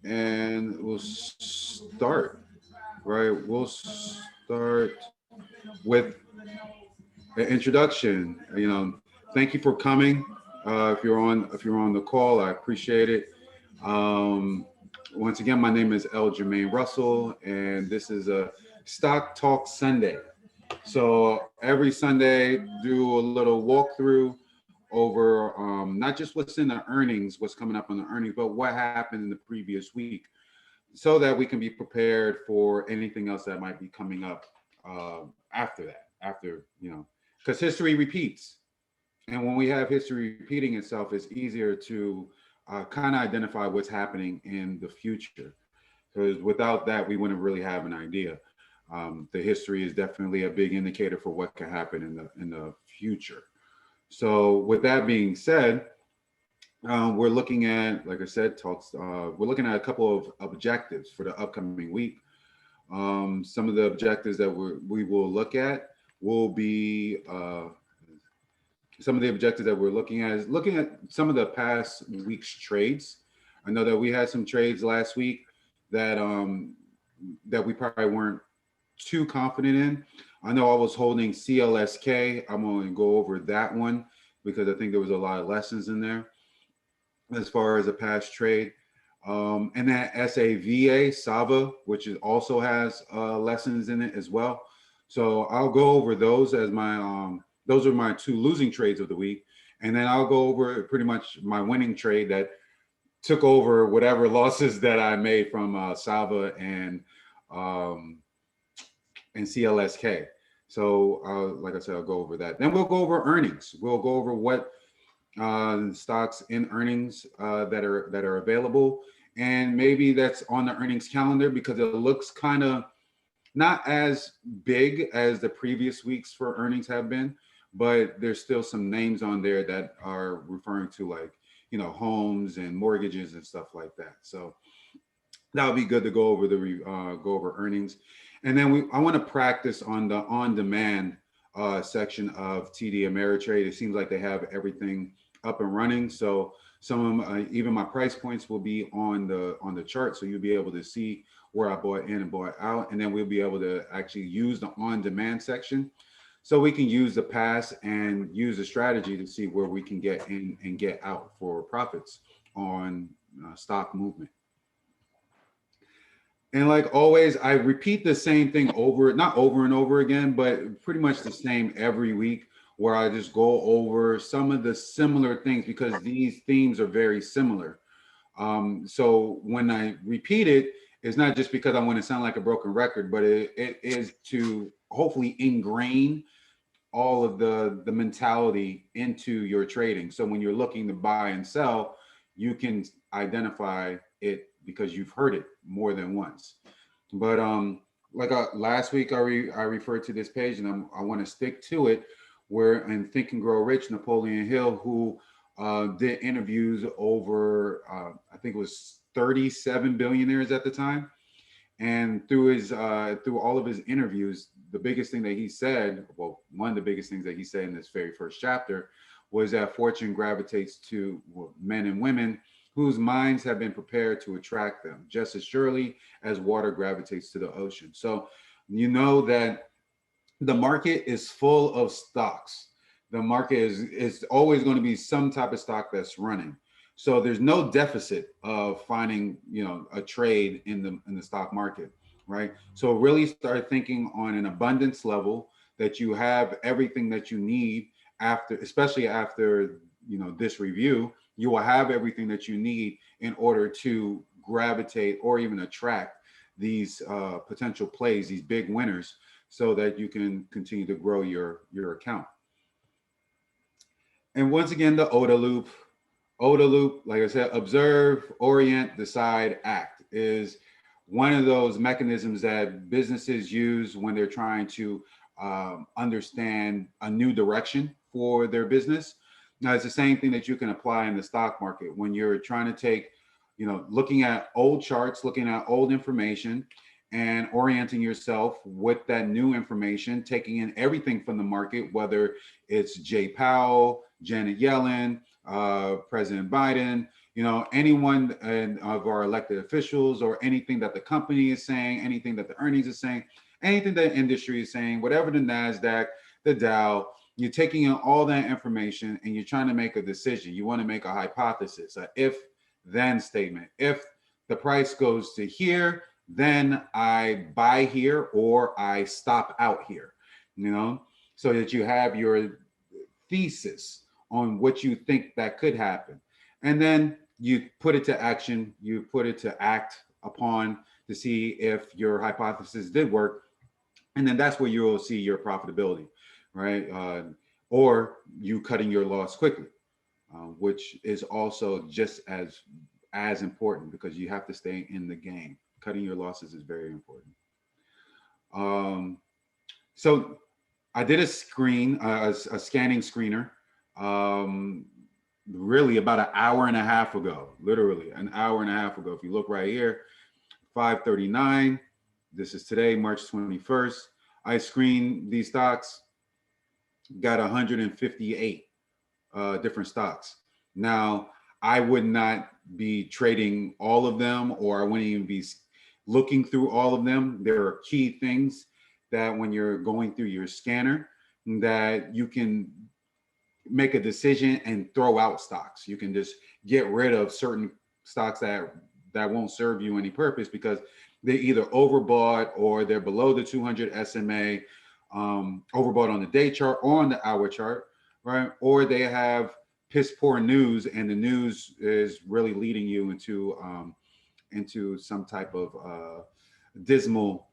and we'll start, right? We'll start with an introduction. Thank you for coming. If you're on the call, I appreciate it. Um, Once again, my name is L. Jermaine Russell, and this is a Stock Talk Sunday. So every Sunday, do a little walkthrough over not just what's in the earnings, what's coming up on the earnings, but what happened in the previous week, so that we can be prepared for anything else that might be coming up after that. Because history repeats, and when we have history repeating itself, it's easier to kind of identify what's happening in the future. Because without that, we wouldn't really have an idea. The history is definitely a big indicator for what can happen in the future. So with that being said, we're looking at, like I said, we're looking at a couple of objectives for the upcoming week. Some of the objectives that we will look at will be some of the objectives that we're looking at is looking at some of the past week's trades. I know that we had some trades last week that that we probably weren't too confident in. I know I was holding CLSK. I'm going to go over that one because I think there was a lot of lessons in there as far as a past trade. And that SAVA, which also has lessons in it as well. So I'll go over those as those are my two losing trades of the week. And then I'll go over pretty much my winning trade that took over whatever losses that I made from SAVA and CLSK. So like I said, I'll go over that. Then we'll go over earnings. We'll go over what stocks in earnings that are available, and maybe that's on the earnings calendar because it looks kind of not as big as the previous weeks for earnings have been, but there's still some names on there that are referring to, like, homes and mortgages and stuff like that. So that would be good to go over go over earnings. And then I want to practice on the on-demand section of TD Ameritrade. It seems like they have everything up and running. So some of even my price points will be on the chart, so you'll be able to see where I bought in and bought out, and then we'll be able to actually use the on-demand section, so we can use the pass and use the strategy to see where we can get in and get out for profits on stock movement. And like always, I repeat the same thing not over and over again, but pretty much the same every week, where I just go over some of the similar things because these themes are very similar. So when I repeat it, it's not just because I want to sound like a broken record, but it is to hopefully ingrain all of the mentality into your trading. So when you're looking to buy and sell, you can identify it because you've heard it more than once. But like last week, I referred to this page, and I want to stick to it, where in Think and Grow Rich, Napoleon Hill, who did interviews over, I think it was 37 billionaires at the time. And through all of his interviews, the biggest thing that he said, well, one of the biggest things that he said in this very first chapter was that fortune gravitates to men and women whose minds have been prepared to attract them, just as surely as water gravitates to the ocean. So you know that the market is full of stocks. The market is always going to be some type of stock that's running. So there's no deficit of finding, a trade in the stock market, right? So really start thinking on an abundance level, that you have everything that you need especially after, this review. You will have everything that you need in order to gravitate or even attract these potential plays, these big winners, so that you can continue to grow your account. And once again, the ODA loop. ODA loop, like I said, observe, orient, decide, act, is one of those mechanisms that businesses use when they're trying to understand a new direction for their business. Now, it's the same thing that you can apply in the stock market when you're trying to take, looking at old charts, looking at old information, and orienting yourself with that new information, taking in everything from the market, whether it's Jay Powell, Janet Yellen, President Biden, you know, anyone of our elected officials or anything that the company is saying, anything that the earnings is saying, anything that the industry is saying, whatever the NASDAQ, the Dow, you're taking in all that information and you're trying to make a decision. You want to make a hypothesis, a if then statement. If the price goes to here, then I buy here or I stop out here, you know, so that you have your thesis on what you think that could happen. And then you put it to action, you put it to act upon to see if your hypothesis did work. And then that's where you'll see your profitability, right? Or you cutting your loss quickly, which is also just as important because you have to stay in the game. Cutting your losses is very important. So I did a scanning screener, really about an hour and a half ago, literally an hour and a half ago. If you look right here, 5:39. This is today, March 21st. I screened these stocks, got 158 different stocks. Now, I would not be trading all of them, or I wouldn't even be looking through all of them. There are key things that when you're going through your scanner that you can make a decision and throw out stocks. You can just get rid of certain stocks that won't serve you any purpose because they're either overbought or they're below the 200 SMA, overbought on the day chart or on the hour chart, right? Or they have piss poor news and the news is really leading you into some type of dismal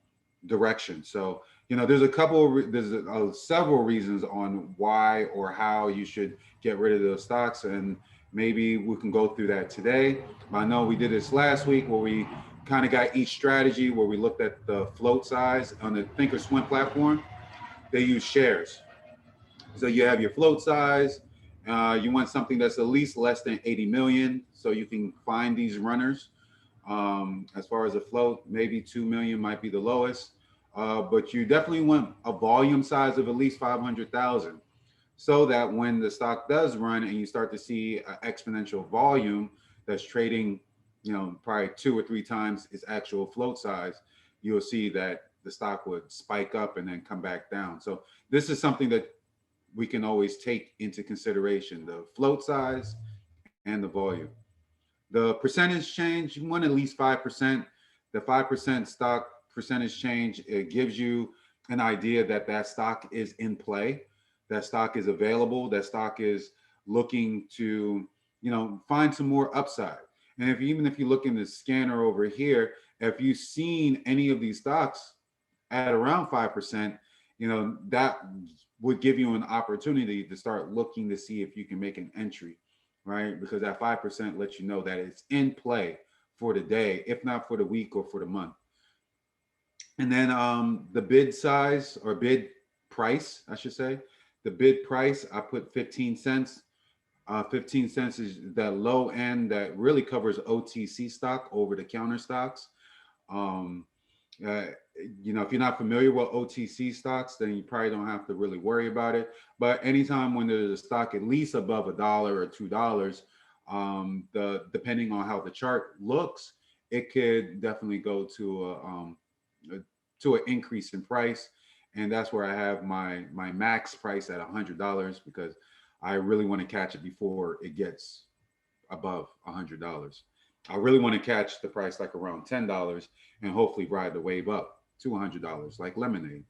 direction. So, you know, there's several reasons on why or how you should get rid of those stocks. And maybe we can go through that today. I know we did this last week where we kind of got each strategy where we looked at the float size on the Thinkorswim platform. They use shares. So you have your float size. You want something that's at least less than 80 million. So you can find these runners. As far as a float, maybe 2 million might be the lowest. But you definitely want a volume size of at least 500,000 so that when the stock does run and you start to see an exponential volume that's trading, you know, probably 2 or 3 times its actual float size, you'll see that the stock would spike up and then come back down. So this is something that we can always take into consideration, the float size and the volume. The percentage change, you want at least 5%. The 5% stock percentage change, it gives you an idea that that stock is in play, that stock is available, that stock is looking to, you know, find some more upside. And even if you look in the scanner over here, if you've seen any of these stocks at around 5%, you know, that would give you an opportunity to start looking to see if you can make an entry, right? Because that 5% lets you know that it's in play for the day, if not for the week or for the month. And then the bid size or bid price, I should say, the bid price, I put 15 cents. 15 cents is that low end that really covers OTC stock, over the counter stocks. You know, if you're not familiar with OTC stocks, then you probably don't have to really worry about it. But anytime when there's a stock at least above $1 or $2, depending on how the chart looks, it could definitely go to an increase in price. And that's where I have my max price at $100 because I really want to catch it before it gets above $100. I really want to catch the price like around $10 and hopefully ride the wave up to $100 like lemonade.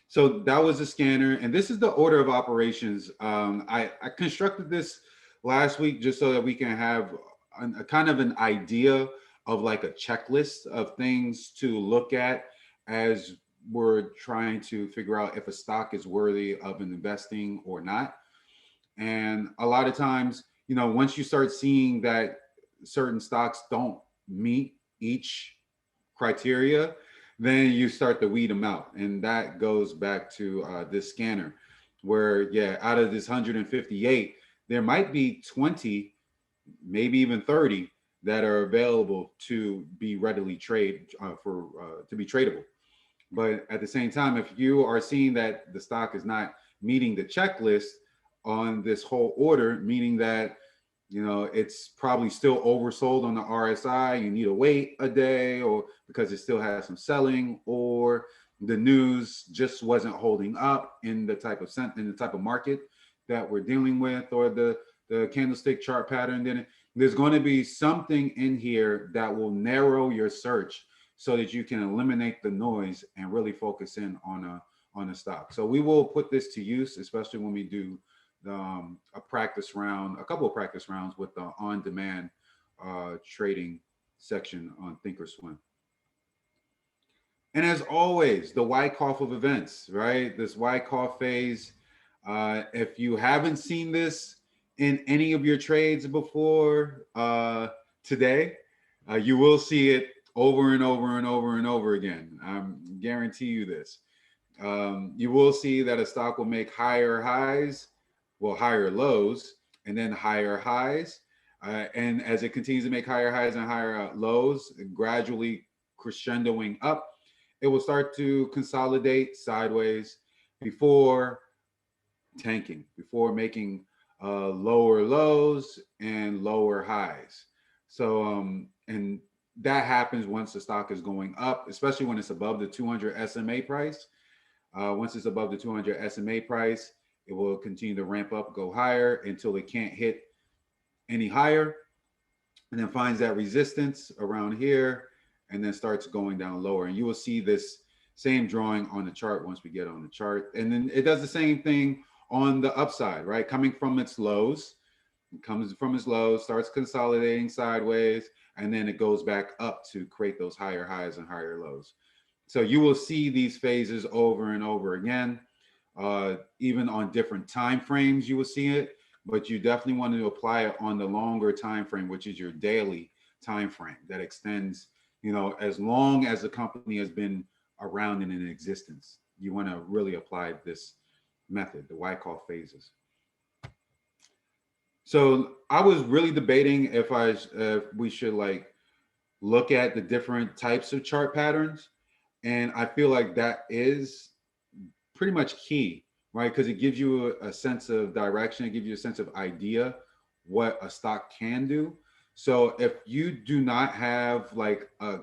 So that was the scanner, and this is the order of operations. I constructed this last week just so that we can have a kind of an idea of like a checklist of things to look at as we're trying to figure out if a stock is worthy of investing or not. And a lot of times, you know, once you start seeing that certain stocks don't meet each criteria, then you start to weed them out. And that goes back to this scanner where, yeah, out of this 158, there might be 20, maybe even 30 that are available to be readily to be tradable. But at the same time, if you are seeing that the stock is not meeting the checklist on this whole order, meaning that you know, it's probably still oversold on the RSI. You need to wait a day, or because it still has some selling, or the news just wasn't holding up in the type of market that we're dealing with, or the candlestick chart pattern. Then there's going to be something in here that will narrow your search so that you can eliminate the noise and really focus in on a stock. So we will put this to use, especially when we do a practice round, a couple of practice rounds with the on-demand trading section on Thinkorswim. And as always, the Wyckoff of events, right? This Wyckoff phase. If you haven't seen this in any of your trades before today, you will see it over and over and over and over again. I guarantee you this. You will see that a stock will make higher highs, well, higher lows, and then higher highs. And as it continues to make higher highs and higher lows, gradually crescendoing up, it will start to consolidate sideways before tanking, before making lower lows and lower highs. So, and that happens once the stock is going up, especially when it's above the 200 SMA price. Once it's above the 200 SMA price, it will continue to ramp up, go higher until it can't hit any higher, and then finds that resistance around here, and then starts going down lower. And you will see this same drawing on the chart once we get on the chart. And then it does the same thing on the upside, right? Coming from its lows, starts consolidating sideways, and then it goes back up to create those higher highs and higher lows. So you will see these phases over and over again. Even on different time frames, you will see it, but you definitely want to apply it on the longer time frame, which is your daily time frame that extends, you know, as long as the company has been around and in existence. You want to really apply this method, the Wyckoff phases. So I was really debating if we should like look at the different types of chart patterns, and I feel like that is pretty much key, right? Because it gives you a sense of direction, it gives you a sense of idea what a stock can do. So if you do not have like a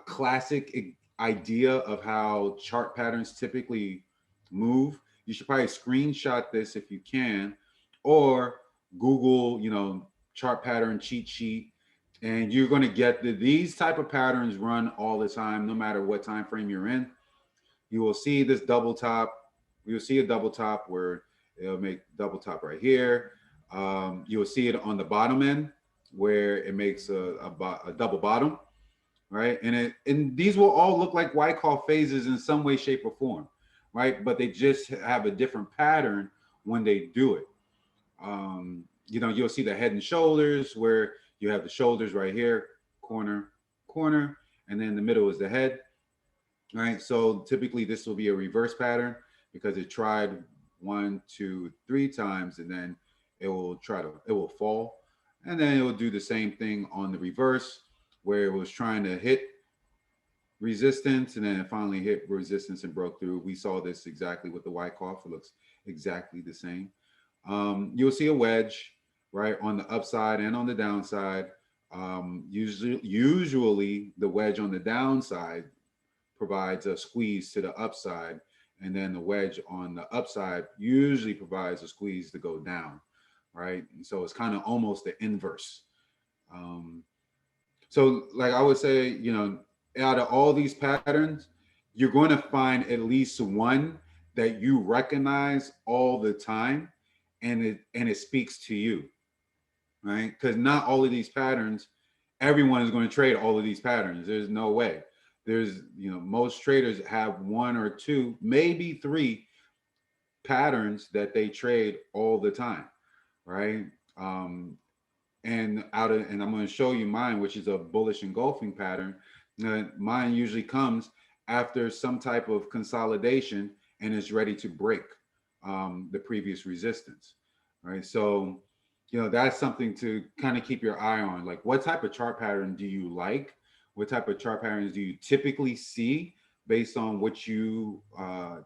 classic idea of how chart patterns typically move, you should probably screenshot this if you can, or Google, you know, chart pattern cheat sheet, and you're going to get these type of patterns run all the time, no matter what time frame you're in. You will see this double top. You'll see a double top where it'll make double top right here. You will see it on the bottom end where it makes a double bottom, right? And these will all look like Wyckoff phases in some way, shape, or form, right? But they just have a different pattern when they do it. You know, you'll see the head and shoulders where you have the shoulders right here, corner, corner, and then the middle is the head, right? So typically this will be a reverse pattern because it tried 1, 2, 3 times, and then it will fall. And then it will do the same thing on the reverse where it was trying to hit resistance, and then it finally hit resistance and broke through. We saw this exactly with the Wyckoff. It looks exactly the same. You'll see a wedge, right, on the upside and on the downside. Usually the wedge on the downside provides a squeeze to the upside, and then the wedge on the upside usually provides a squeeze to go down, right? And so it's kind of almost the inverse. So like I would say, you know, out of all these patterns, you're going to find at least one that you recognize all the time, and it speaks to you, right? Because not all of these patterns, everyone is going to trade all of these patterns. There's no way. There's, you know, most traders have 1 or 2, maybe 3 patterns that they trade all the time, right? And I'm going to show you mine, which is a bullish engulfing pattern. Mine usually comes after some type of consolidation and is ready to break the previous resistance, right? So, you know, that's something to kind of keep your eye on. Like, what type of chart pattern do you like? What type of chart patterns do you typically see based on what you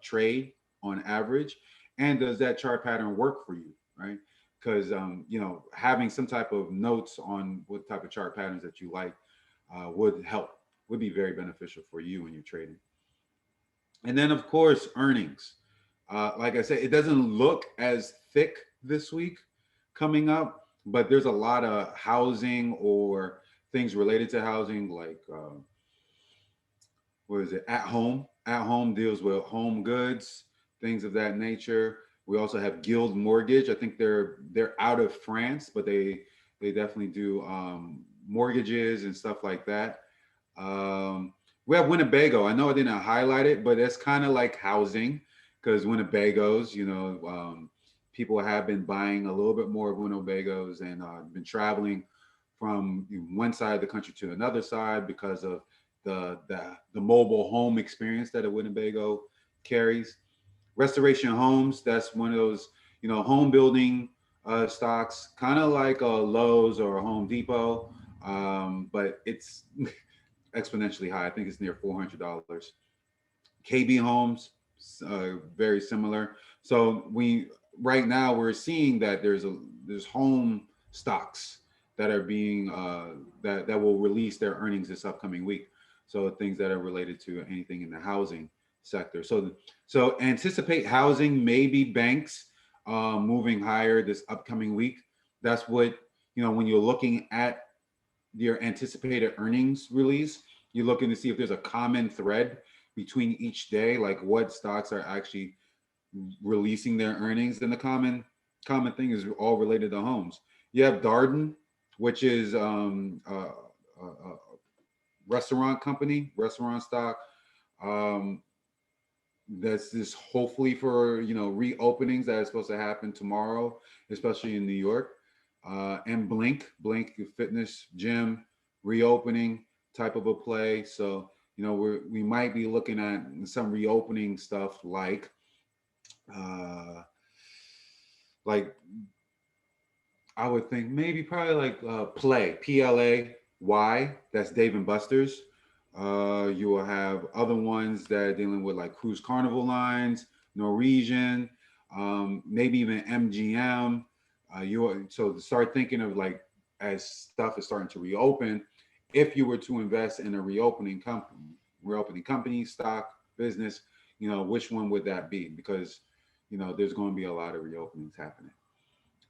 trade on average? And does that chart pattern work for you, right? because you know, having some type of notes on what type of chart patterns that you like would help, would be very beneficial for you when you're trading. And then of course earnings. Like I said, it doesn't look as thick this week coming up, but there's a lot of housing or things related to housing, like what is it? At home. At home deals with home goods, things of that nature. We also have Guild Mortgage. I think they're out of France, but they definitely do mortgages and stuff like that. We have Winnebago. I know I didn't highlight it, but it's kind of like housing, because Winnebagos, you know, people have been buying a little bit more of Winnebagos and been traveling from one side of the country to another side because of the mobile home experience that a Winnebago carries. Restoration Homes, that's one of those, you know, home building stocks, kind of like a Lowe's or a Home Depot, but it's exponentially high. I think it's near $400. KB Homes, very similar. So right now we're seeing that there's home stocks that are being that will release their earnings this upcoming week. So things that are related to anything in the housing sector. So anticipate housing, maybe banks moving higher this upcoming week. That's what, you know, when you're looking at your anticipated earnings release, you're looking to see if there's a common thread between each day, like what stocks are actually releasing their earnings. And the common thing is all related to homes. You have Darden, which is a restaurant company, restaurant stock. That's this hopefully for, you know, reopenings that is supposed to happen tomorrow, especially in New York. And Blink fitness gym reopening type of a play. So, you know, we might be looking at some reopening stuff like I would think maybe probably like PLAY, that's Dave and Buster's. You will have other ones that are dealing with like Cruise Carnival Lines, Norwegian, maybe even MGM. So start thinking of, like, as stuff is starting to reopen, if you were to invest in a reopening company, stock, business, you know, which one would that be? Because, you know, there's going to be a lot of reopenings happening.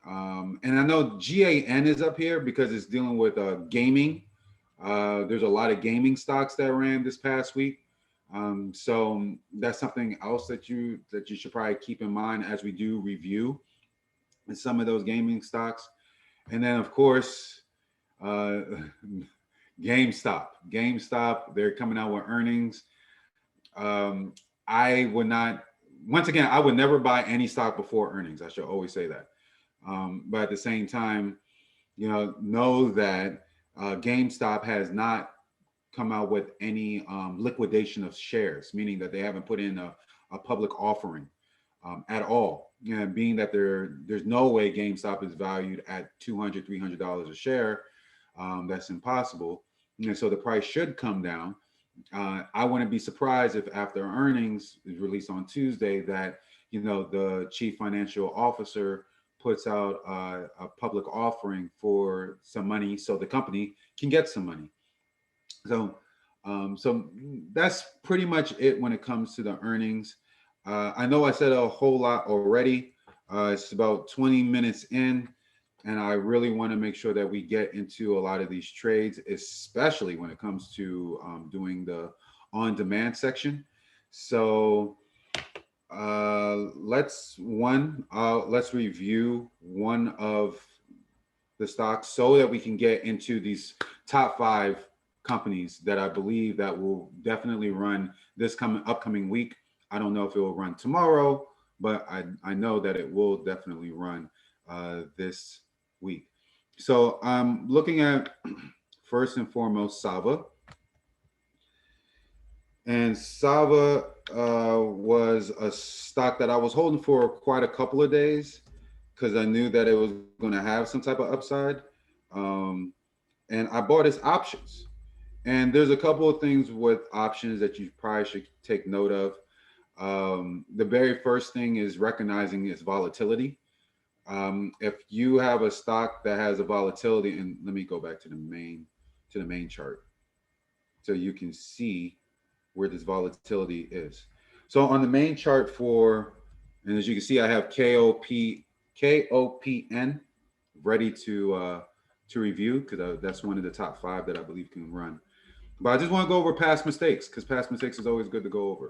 And I know GAN is up here because it's dealing with gaming. There's a lot of gaming stocks that ran this past week. So that's something else that you should probably keep in mind as we do review in some of those gaming stocks. And then of course, GameStop, they're coming out with earnings. I would not, once again, I would never buy any stock before earnings. I should always say that. But at the same time, you know that GameStop has not come out with any liquidation of shares, meaning that they haven't put in a public offering at all. You know, being that there's no way GameStop is valued at $200, $300 a share. That's impossible. And so the price should come down. I wouldn't be surprised if after earnings is released on Tuesday that, you know, the chief financial officer puts out a public offering for some money so the company can get some money. So that's pretty much it when it comes to the earnings. I know I said a whole lot already. It's about 20 minutes in, and I really want to make sure that we get into a lot of these trades, especially when it comes to doing the on-demand section. So let's review one of the stocks so that we can get into these top 5 companies that I believe that will definitely run this upcoming week. I don't know if it will run tomorrow, but I know that it will definitely run this week. So I'm looking at, first and foremost, SAVA. And SAVA was a stock that I was holding for quite a couple of days because I knew that it was going to have some type of upside. And I bought its options. And there's a couple of things with options that you probably should take note of. The very first thing is recognizing its volatility. If you have a stock that has a volatility, and let me go back to the main chart so you can see where this volatility is. So on the main chart and as you can see, I have KOPN ready to review because that's one of the top 5 that I believe can run. But I just want to go over past mistakes because past mistakes is always good to go over.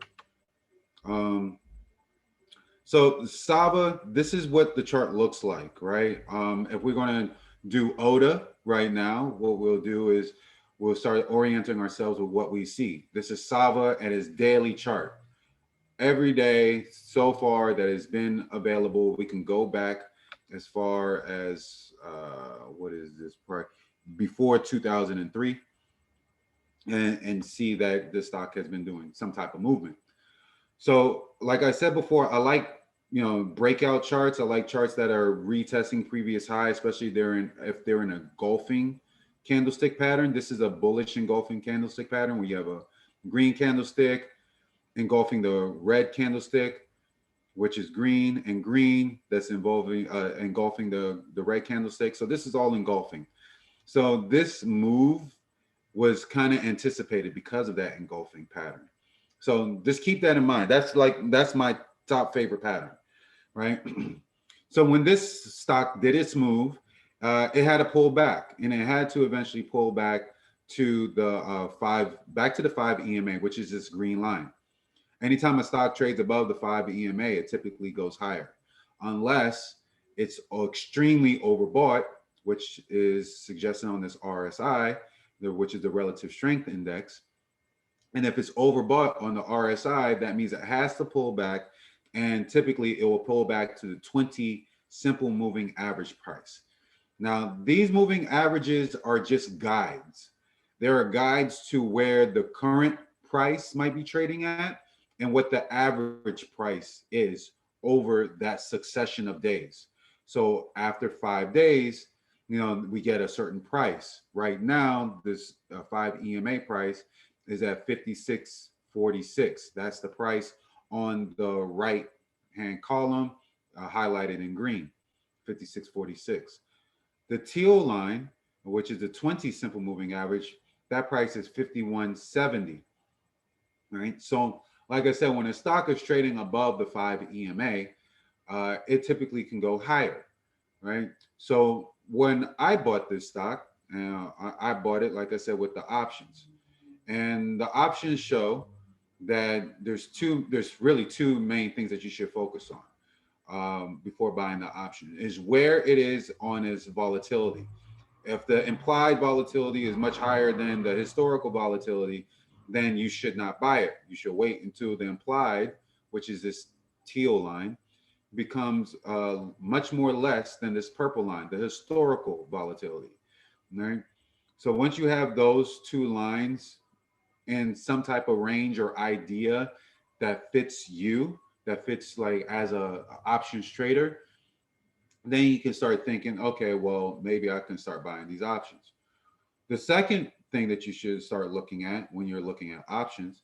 So SAVA, this is what the chart looks like, right? If we're going to do OTA right now, what we'll do is we'll start orienting ourselves with what we see. This is SAVA at its daily chart. Every day so far that has been available, we can go back as far as, what is this, before 2003 and see that the stock has been doing some type of movement. So like I said before, I like, breakout charts. I like charts that are retesting previous high, especially if they're in a golfing candlestick pattern. This is a bullish engulfing candlestick pattern where you have a green candlestick engulfing the red candlestick, which is green, and green that's engulfing the red candlestick. So this is all engulfing. So this move was kind of anticipated because of that engulfing pattern. So just keep that in mind. That's my top favorite pattern, right? So when this stock did its move, it had to pull back, and it had to eventually pull back to the 5 EMA, which is this green line. Anytime a stock trades above the 5 EMA, it typically goes higher, unless it's extremely overbought, which is suggested on this RSI, which is the relative strength index. And if it's overbought on the RSI, that means it has to pull back, and typically it will pull back to the 20 simple moving average price. Now, these moving averages are just guides. There are guides to where the current price might be trading at and what the average price is over that succession of days. So after 5 days, we get a certain price. Right now, this 5 EMA price is at 56.46. That's the price on the right hand column, highlighted in green, 56.46. The teal line, which is the 20 simple moving average, that price is 51.70. Right. So like I said, when a stock is trading above the 5 EMA, it typically can go higher. Right. So when I bought this stock, I bought it, like I said, with the options. And the options show that there's really two main things that you should focus on before buying the option, is where it is on its volatility. If the implied volatility is much higher than the historical volatility, then you should not buy it. You should wait until the implied, which is this teal line, becomes much more less than this purple line, the historical volatility. Right? So once you have those two lines in some type of range or idea that fits you, that fits like as a options trader, then you can start thinking, okay, well, maybe I can start buying these options. The second thing that you should start looking at when you're looking at options,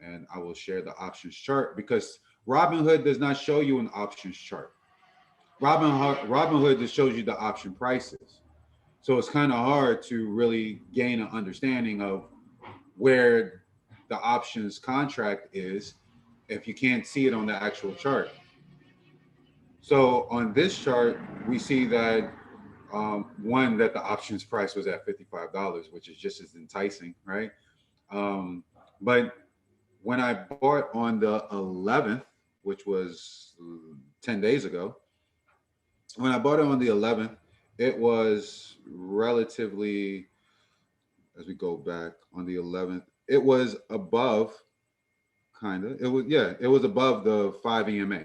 and I will share the options chart, because Robinhood does not show you an options chart. Robinhood just shows you the option prices. So it's kind of hard to really gain an understanding of where the options contract is if you can't see it on the actual chart. So on this chart, we see that one, that the options price was at $55, which is just as enticing, right? But when I bought on the 11th, which was 10 days ago, when I bought it on the 11th, it was relatively, as we go back on the 11th, it was above, it was above the 5 EMA.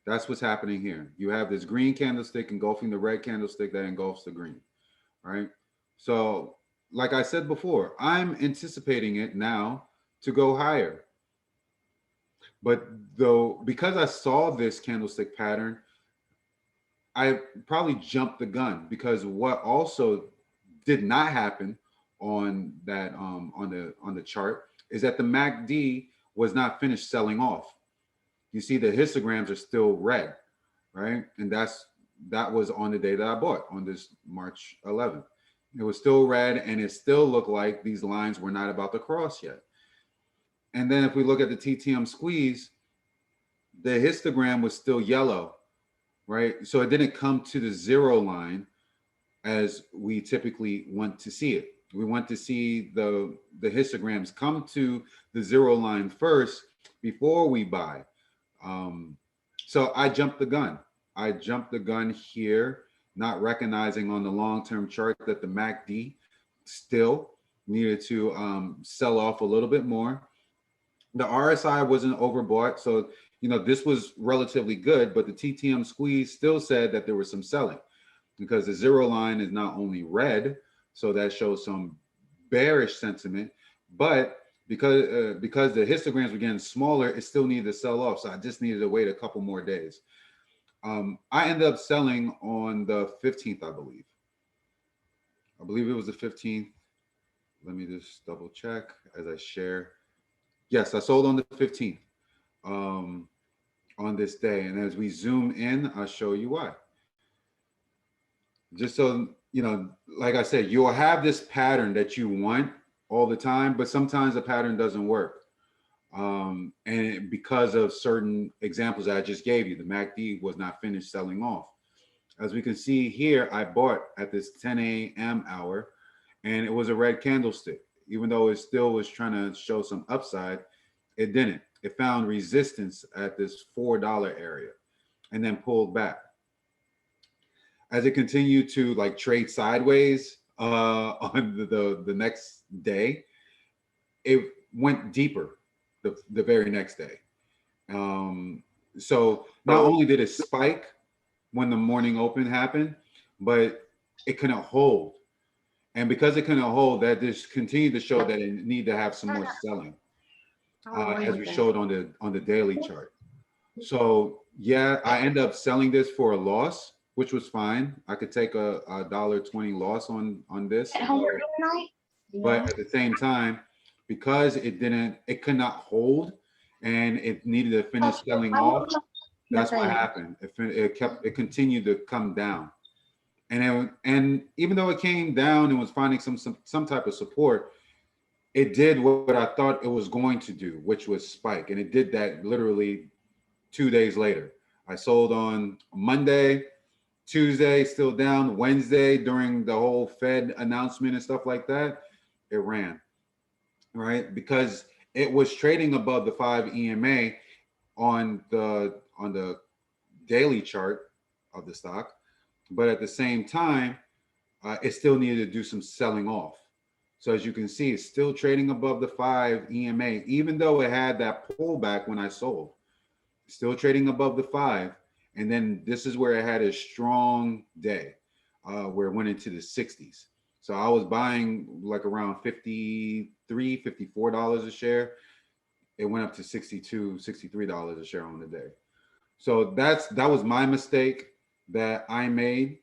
That's what's happening here. You have this green candlestick engulfing the red candlestick that engulfs the green, right? So like I said before, I'm anticipating it now to go higher. But though, because I saw this candlestick pattern, I probably jumped the gun, because what also did not happen on that on the chart is that the MACD was not finished selling off. You see the histograms are still red, right? And that was on the day that I bought, on this March 11th. It was still red, and it still looked like these lines were not about to cross yet. And then if we look at the TTM squeeze, the histogram was still yellow, right? So it didn't come to the zero line as we typically want to see it. We want to see the histograms come to the zero line first before we buy. So I jumped the gun. I jumped the gun here, not recognizing on the long-term chart that the MACD still needed to sell off a little bit more. The RSI wasn't overbought, so this was relatively good, but the TTM squeeze still said that there was some selling, because the zero line is not only red, so that shows some bearish sentiment, but because the histograms were getting smaller, it still needed to sell off. So I just needed to wait a couple more days. I ended up selling on the 15th, I believe. I believe it was the 15th. Let me just double check as I share. Yes, I sold on the 15th on this day. And as we zoom in, I'll show you why. Just so, like I said, you'll have this pattern that you want all the time, but sometimes the pattern doesn't work. And because of certain examples I just gave you, the MACD was not finished selling off. As we can see here, I bought at this 10 a.m. hour, and it was a red candlestick. Even though it still was trying to show some upside, it didn't. It found resistance at this $4 area and then pulled back. As it continued to trade sideways on the next day, it went deeper the very next day. So not only did it spike when the morning open happened, but it couldn't hold. And because it couldn't hold, that just continued to show that it needed to have some more selling, as we showed on the daily chart. So yeah, I ended up selling this for a loss, which was fine. I could take a $1.20 loss on this. But at the same time, because it could not hold and it needed to finish selling off, that's what happened. It continued to come down. And even though it came down and was finding some type of support, it did what I thought it was going to do, which was spike. And it did that literally 2 days later. I sold on Monday, Tuesday, still down. Wednesday, during the whole Fed announcement and stuff like that, it ran, right? Because it was trading above the 5 EMA on the daily chart of the stock. But at the same time, it still needed to do some selling off. So as you can see, it's still trading above the 5 EMA, even though it had that pullback when I sold. Still trading above the 5. And then this is where it had a strong day, where it went into the 60s. So I was buying around $53, $54 a share. It went up to $62, $63 a share on the day. So that was my mistake that I made.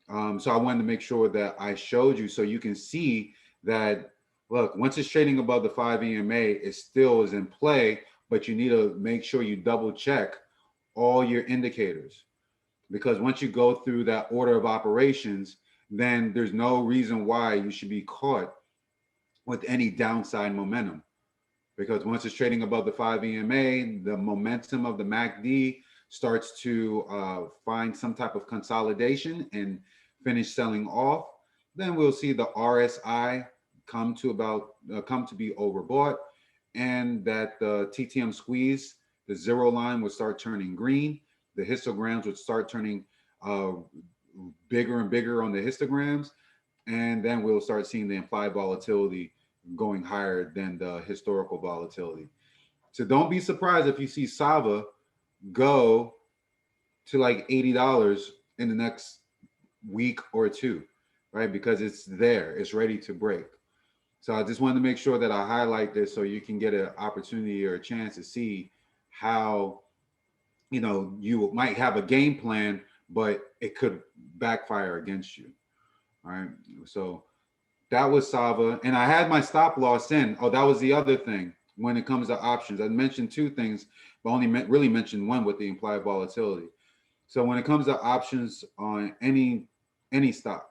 So I wanted to make sure that I showed you so you can see that, look, once it's trading above the 5 EMA, it still is in play, but you need to make sure you double check all your indicators, because once you go through that order of operations, then there's no reason why you should be caught with any downside momentum. Because once it's trading above the 5 EMA, the momentum of the MACD starts to find some type of consolidation and finish selling off. Then we'll see the RSI come to be overbought, and that the TTM squeeze, the zero line, would start turning green. The histograms would start turning bigger and bigger on the histograms, and then we'll start seeing the implied volatility going higher than the historical volatility. So don't be surprised if you see SAVA go to $80 in the next week or two, right? Because it's there, it's ready to break. So I just wanted to make sure that I highlight this so you can get an opportunity or a chance to see how, you might have a game plan, but it could backfire against you. All right. So that was SAVA. And I had my stop loss in. Oh, that was the other thing when it comes to options. I mentioned two things, but only really mentioned one with the implied volatility. So when it comes to options on any stock,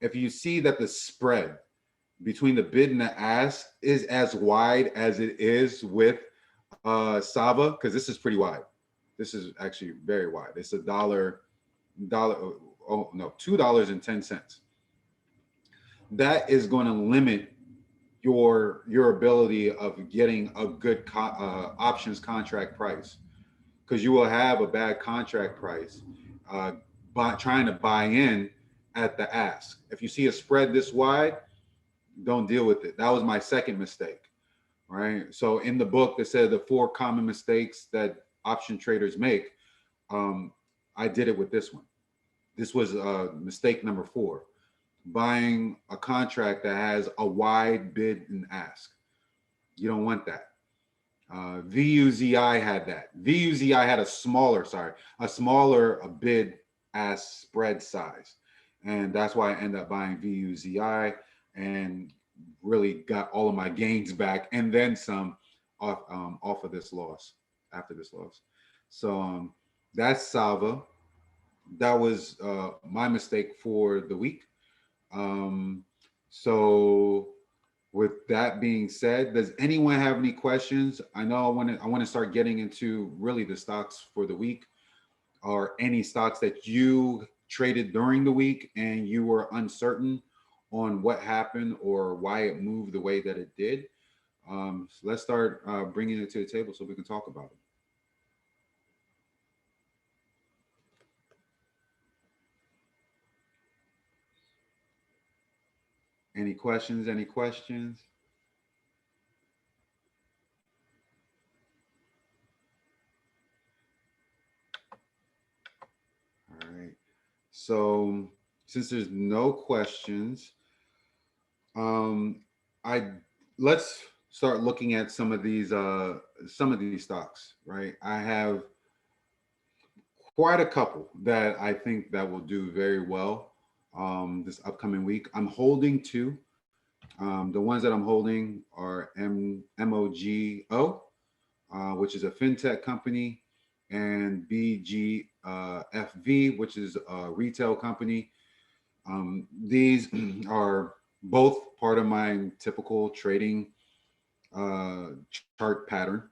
if you see that the spread between the bid and the ask is as wide as it is with SAVA, because this is pretty wide. This is actually very wide. It's a dollar, oh no, $2.10. That is going to limit your ability of getting a good options contract price, because you will have a bad contract price by trying to buy in at the ask. If you see a spread this wide, don't deal with it. That was my second mistake, right? So in the book, they said the 4 common mistakes that option traders make. I did it with this one. This was mistake number 4, buying a contract that has a wide bid and ask. You don't want that. VUZI had that. VUZI had a smaller bid ask spread size. And that's why I ended up buying VUZI and really got all of my gains back and then some off of this loss, after this loss. So that's SAVA. That was my mistake for the week. So with that being said, does anyone have any questions? I know I want to start getting into really the stocks for the week, or any stocks that you traded during the week and you were uncertain on what happened or why it moved the way that it did. So let's start bringing it to the table so we can talk about it. Any questions? Any questions? All right. So since there's no questions, I let's start looking at some of these stocks, right? I have quite a couple that I think that will do very well this upcoming week. I'm holding 2. The ones that I'm holding are MOGO, which is a fintech company, and BGFV, which is a retail company. These are both part of my typical trading chart pattern,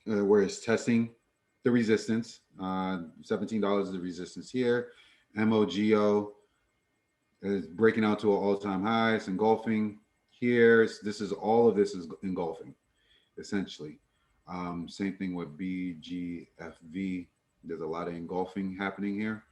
where it's testing the resistance. $17 is the resistance here. MOGO is breaking out to an all-time high. It's engulfing here. All of this is engulfing, essentially. Same thing with BGFV. There's a lot of engulfing happening here.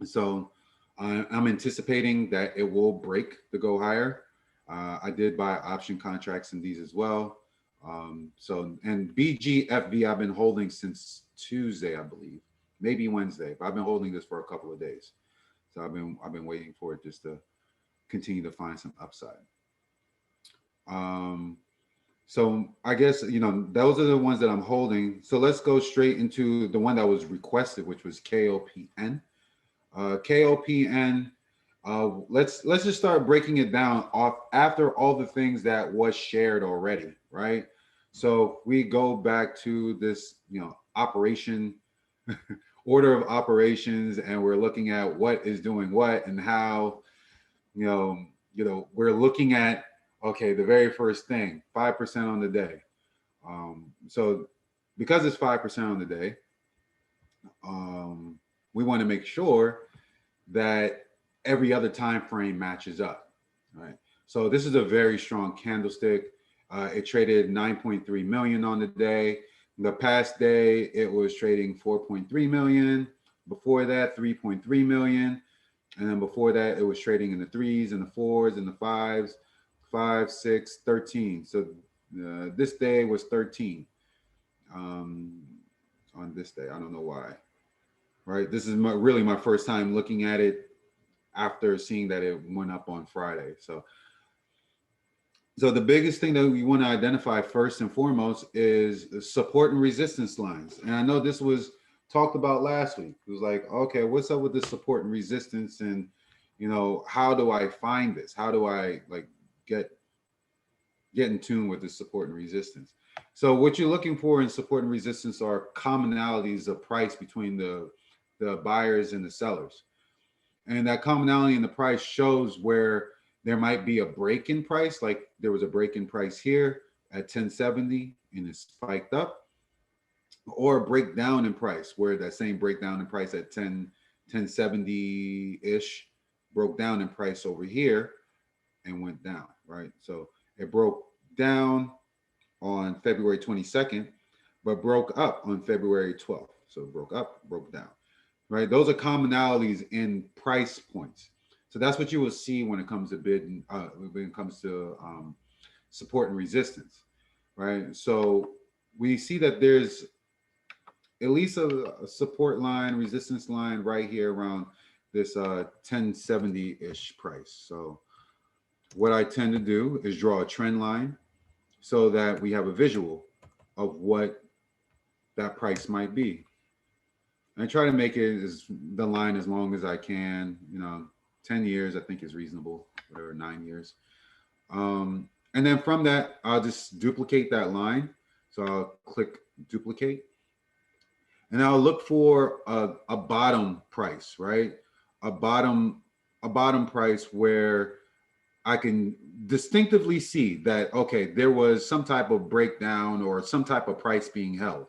So I'm anticipating that it will break the go higher. I did buy option contracts in these as well. And BGFV I've been holding since Tuesday, I believe, maybe Wednesday, but I've been holding this for a couple of days. So I've been waiting for it just to continue to find some upside. So I guess, those are the ones that I'm holding. So let's go straight into the one that was requested, which was KOPN. KOPN, let's just start breaking it down off after all the things that was shared already, right? So we go back to this, operation order of operations, and we're looking at what is doing what and how, we're looking at, okay, the very first thing, 5% on the day. So because it's 5% on the day, we want to make sure that every other time frame matches up, right? So this is a very strong candlestick. It traded 9.3 million on the day. The past day, it was trading 4.3 million. Before that, 3.3 million. And then before that, it was trading in the 3s and the 4s and the 5s, 5, 6, 13. So this day was 13 on this day. I don't know why, right? This is really my first time looking at it after seeing that it went up on Friday. So the biggest thing that we want to identify first and foremost is support and resistance lines. And I know this was talked about last week. It was like, okay, what's up with this support and resistance? And, how do I find this? How do I get in tune with this support and resistance? So what you're looking for in support and resistance are commonalities of price between the buyers and the sellers. And that commonality in the price shows where there might be a break in price, like there was a break in price here at 1070 and it spiked up, or a breakdown in price where that same breakdown in price at 1070-ish broke down in price over here and went down, right? So it broke down on February 22nd, but broke up on February 12th. So it broke up, broke down, right? Those are commonalities in price points. So that's what you will see when it comes to bid, when it comes to support and resistance, right? So we see that there's at least a support line, resistance line right here around this 1070-ish price. So what I tend to do is draw a trend line so that we have a visual of what that price might be. And I try to make it the line as long as I can. 10 years I think is reasonable, whatever, 9 years. And then from that, I'll just duplicate that line. So I'll click duplicate. And I'll look for a bottom price, right? A bottom price where I can distinctively see that, okay, there was some type of breakdown or some type of price being held.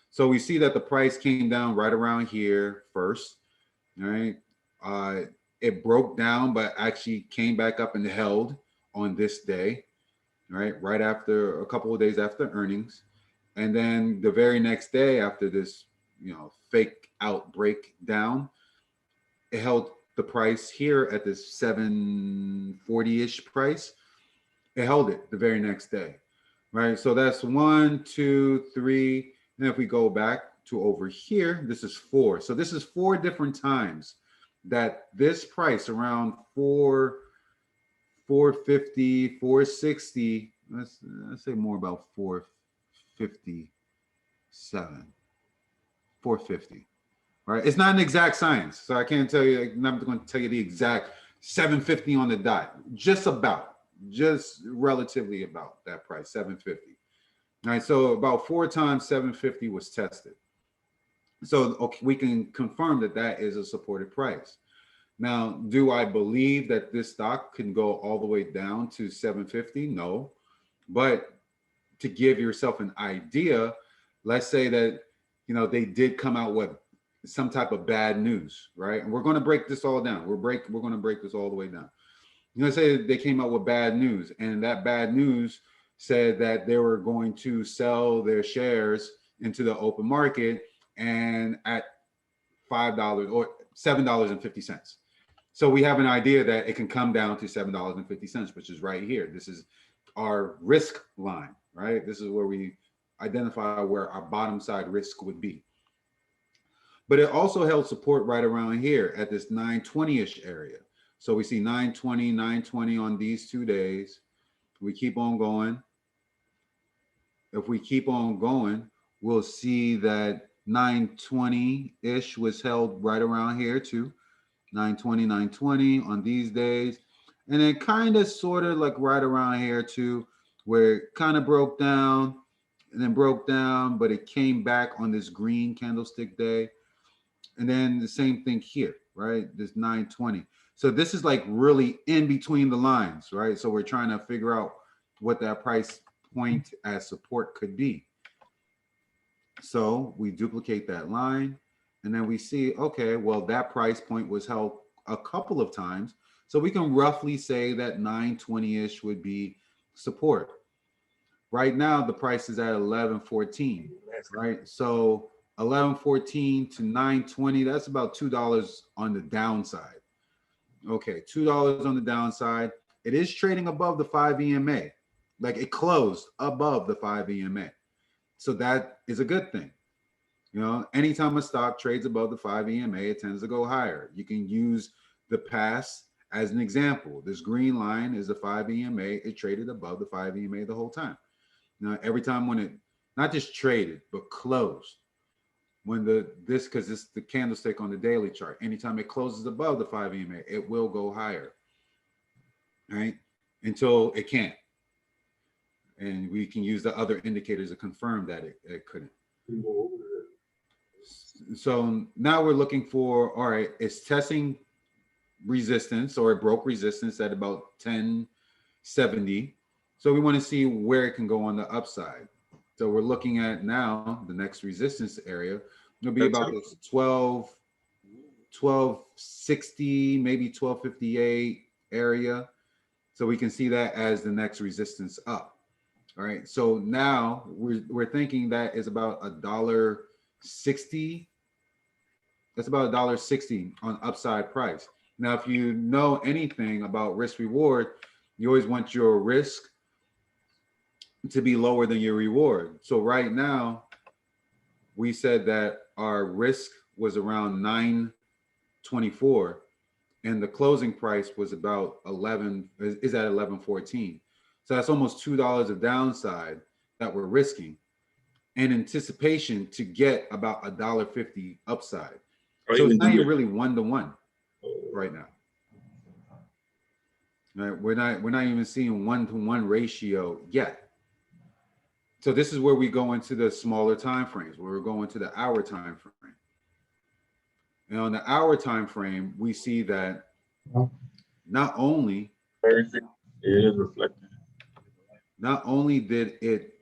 So we see that the price came down right around here first, right? It broke down, but actually came back up and held on this day, right after a couple of days after earnings. And then the very next day after this, fake out breakdown, it held the price here at this 740-ish price. It held it the very next day, right? So that's 1, 2, 3. And if we go back to over here, this is 4. So this is 4 different times that this price around 450, 460, let's say more about 457, 450. Right, it's not an exact science, so I can't tell you. I'm not going to tell you the exact 750 on the dot. Just relatively about that price, 750. All right, so about 4 times 750 was tested. So okay, we can confirm that that is a supported price. Now, do I believe that this stock can go all the way down to 750? No, but to give yourself an idea, let's say that they did come out with some type of bad news, right? And we're going to break this all down. We're going to break this all the way down. Say they came out with bad news, and that bad news said that they were going to sell their shares into the open market and at $5 or $7.50. So we have an idea that it can come down to $7.50, which is right here. This is our risk line, right? This is where we identify where our bottom side risk would be. But it also held support right around here at this 920-ish area. So we see 920 on these 2 days. We keep on going. If we keep on going, we'll see that 920-ish was held right around here too. 920 on these days. And then kind of sort of like right around here too, where it kind of broke down and then broke down, but it came back on this green candlestick day. And then the same thing here, right? This 920. So this is like really in between the lines, right? So we're trying to figure out what that price point as support could be. So we duplicate that line and then we see, okay, well, that price point was held a couple of times. So we can roughly say that 920-ish would be support. Right now, the price is at 1114, right? So 1114 to 920, that's about $2 on the downside. Okay, $2 on the downside. It is trading above the 5 EMA. Like it closed above the 5 EMA. So that is a good thing. Anytime a stock trades above the 5 EMA, it tends to go higher. You can use the past as an example. This green line is the 5 EMA. It traded above the 5 EMA the whole time. Now, every time when it not just traded, but closed, when because this the candlestick on the daily chart, anytime it closes above the 5 EMA, it will go higher, right? Until it can't. And we can use the other indicators to confirm that it couldn't. So now we're looking for, all right, it's testing resistance, or it broke resistance at about 1070. So we want to see where it can go on the upside. So we're looking at now the next resistance area. It'll be about this 1260, maybe 1258 area. So we can see that as the next resistance up. All right. So now we're thinking that is about $1.60. That's about $1.60 on upside price. Now, if you know anything about risk reward, you always want your risk to be lower than your reward. So right now, we said that our risk was around 924, and the closing price was about 1114. So that's almost $2 of downside that we're risking in anticipation to get about $1.50 upside. So it's not even really 1-to-1 right now. Right? We're not even seeing 1-to-1 ratio yet. So this is where we go into the smaller time frames, where we're going to the hour time frame. And on the hour time frame, we see that not only it is reflecting. Not only did it,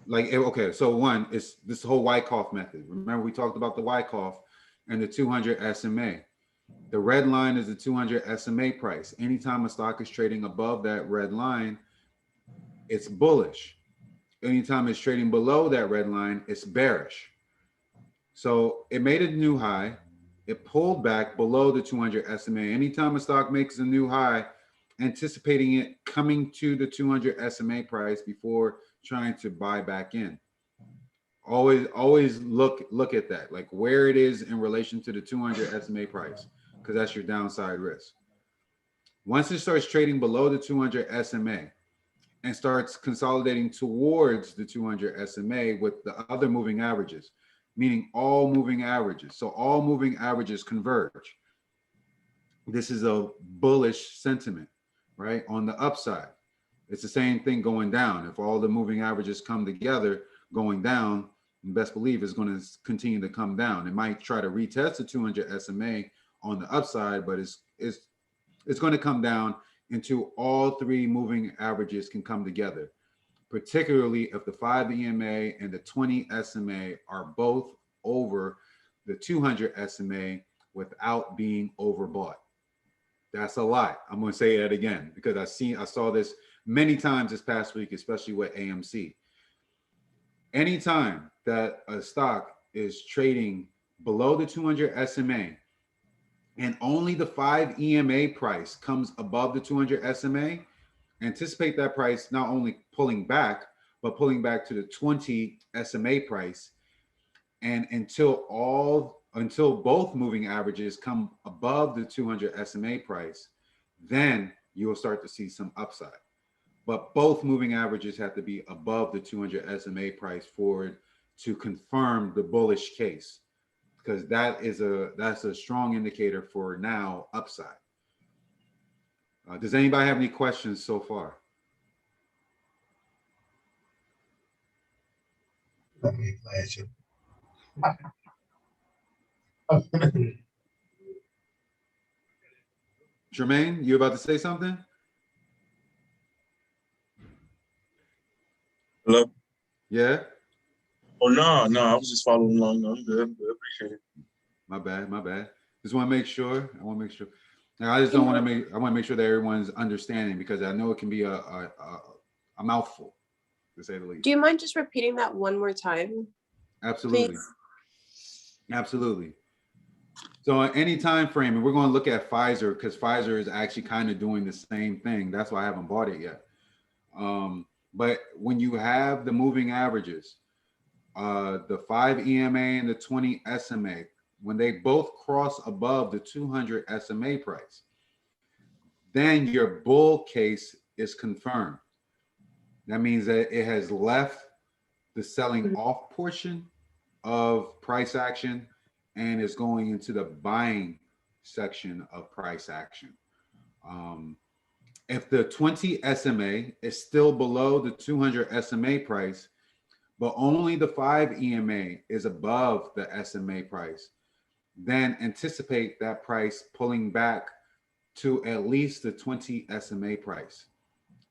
like, okay, so one is this whole Wyckoff method. Remember, we talked about the Wyckoff and the 200 SMA. The red line is the 200 SMA price. Anytime a stock is trading above that red line, it's bullish. Anytime it's trading below that red line, it's bearish. So it made a new high. It pulled back below the 200 SMA. Anytime a stock makes a new high, anticipating it coming to the 200 SMA price before trying to buy back in. Always look at that, like where it is in relation to the 200 SMA price, because that's your downside risk. Once it starts trading below the 200 SMA and starts consolidating towards the 200 SMA with the other moving averages, meaning all moving averages. So all moving averages converge. This is a bullish sentiment, right? On the upside. It's the same thing going down. If all the moving averages come together going down, best believe it's going to continue to come down. It might try to retest the 200 SMA on the upside, but it's going to come down until all three moving averages can come together, particularly if the 5 EMA and the 20 SMA are both over the 200 SMA without being overbought. That's a lot. I'm going to say that again because I saw this many times this past week, especially with AMC. Anytime that a stock is trading below the 200 SMA and only the 5 EMA price comes above the 200 SMA, anticipate that price not only pulling back, but pulling back to the 20 SMA price. And until both moving averages come above the 200 SMA price, then you will start to see some upside. But both moving averages have to be above the 200 SMA price for it to confirm the bullish case, because that's a strong indicator for now upside. Does anybody have any questions so far? Let me flash it. Jermaine, you about to say something? Hello? Yeah? Oh, no, I was just following along. No, I'm good. Appreciate it. My bad. Just want to make sure. Now, I just don't want to make. I want to make sure that everyone's understanding, because I know it can be a mouthful, to say the least. Do you mind just repeating that one more time? Absolutely. Please? Absolutely. So at any time frame, and we're going to look at Pfizer, because Pfizer is actually kind of doing the same thing. That's why I haven't bought it yet. But when you have the moving averages, the 5 EMA and the 20 SMA, when they both cross above the 200 SMA price, then your bull case is confirmed. That means that it has left the selling off portion of price action and is going into the buying section of price action. if the 20 SMA is still below the 200 SMA price, but only the 5 EMA is above the SMA price, then anticipate that price pulling back to at least the 20 SMA price,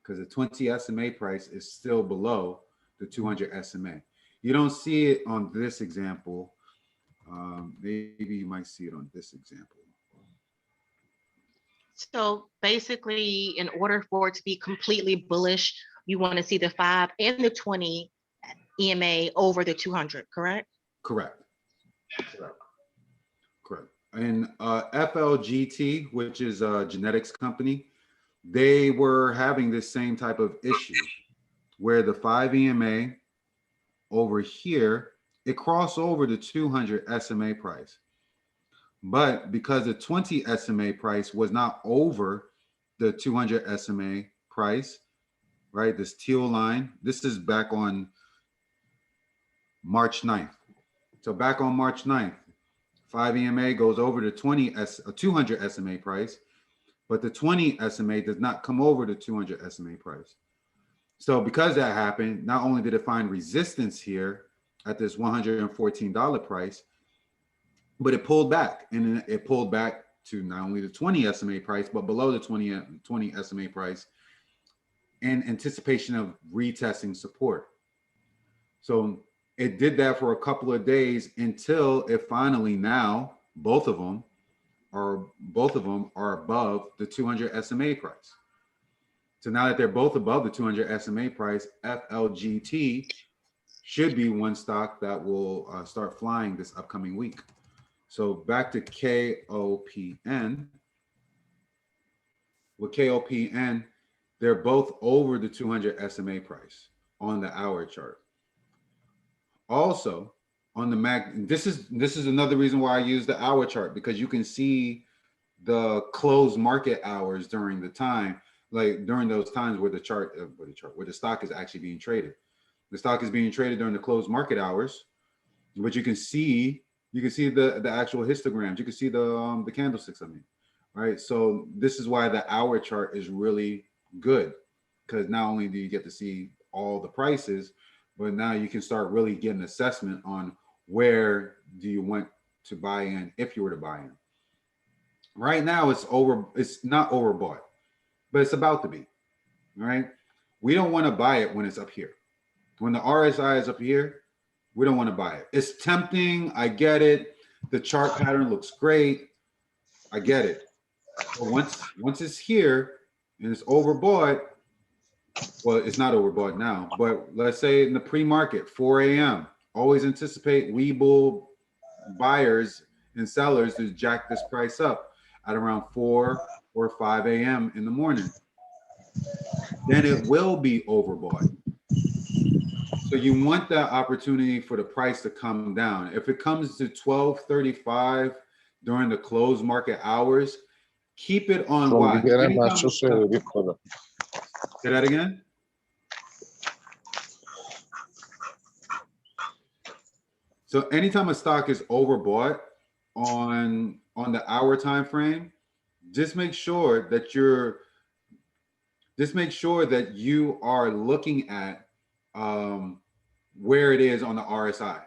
because the 20 SMA price is still below the 200 SMA. You don't see it on this example. Maybe you might see it on this example. So basically, in order for it to be completely bullish, you want to see the 5 and the 20 EMA over the 200, correct? Correct. Correct. And FLGT, which is a genetics company, they were having this same type of issue where the 5 EMA over here, it crossed over the 200 SMA price. But because the 20 SMA price was not over the 200 SMA price, right? This teal line, this is back on March 9th. So back on March 9th, 5 EMA goes over the 200 SMA price, but the 20 SMA does not come over the 200 SMA price. So because that happened, not only did it find resistance here at this $114 price, but it pulled back, and it pulled back to not only the 20 SMA price, but below the 20 SMA price in anticipation of retesting support. So it did that for a couple of days until it finally now, both of them are above the 200 SMA price. So now that they're both above the 200 SMA price, FLGT should be one stock that will start flying this upcoming week. So back to KOPN. With KOPN, they're both over the 200 SMA price on the hour chart. Also on the MAC, this is another reason why I use the hour chart, because you can see the closed market hours during the time, like during those times where where the stock is actually being traded. The stock is being traded during the closed market hours, but you can see the actual histograms. You can see the candlesticks, I mean, right? So this is why the hour chart is really good, because not only do you get to see all the prices, but now you can start really getting an assessment on where do you want to buy in if you were to buy in. Right now it's not overbought, but it's about to be, all right? We don't want to buy it when it's up here. When the RSI is up here, we don't want to buy it. It's tempting. I get it. The chart pattern looks great. I get it. But once it's here and it's overbought, well, it's not overbought now, but let's say in the pre-market, 4 a.m., always anticipate Webull buyers and sellers to jack this price up at around 4 or 5 a.m. in the morning. Then it will be overbought. So you want that opportunity for the price to come down. If it comes to 12:35 during the closed market hours, keep it on watch. Say that again. So anytime a stock is overbought on the hour time frame, just make sure that you are looking at where it is on the RSI,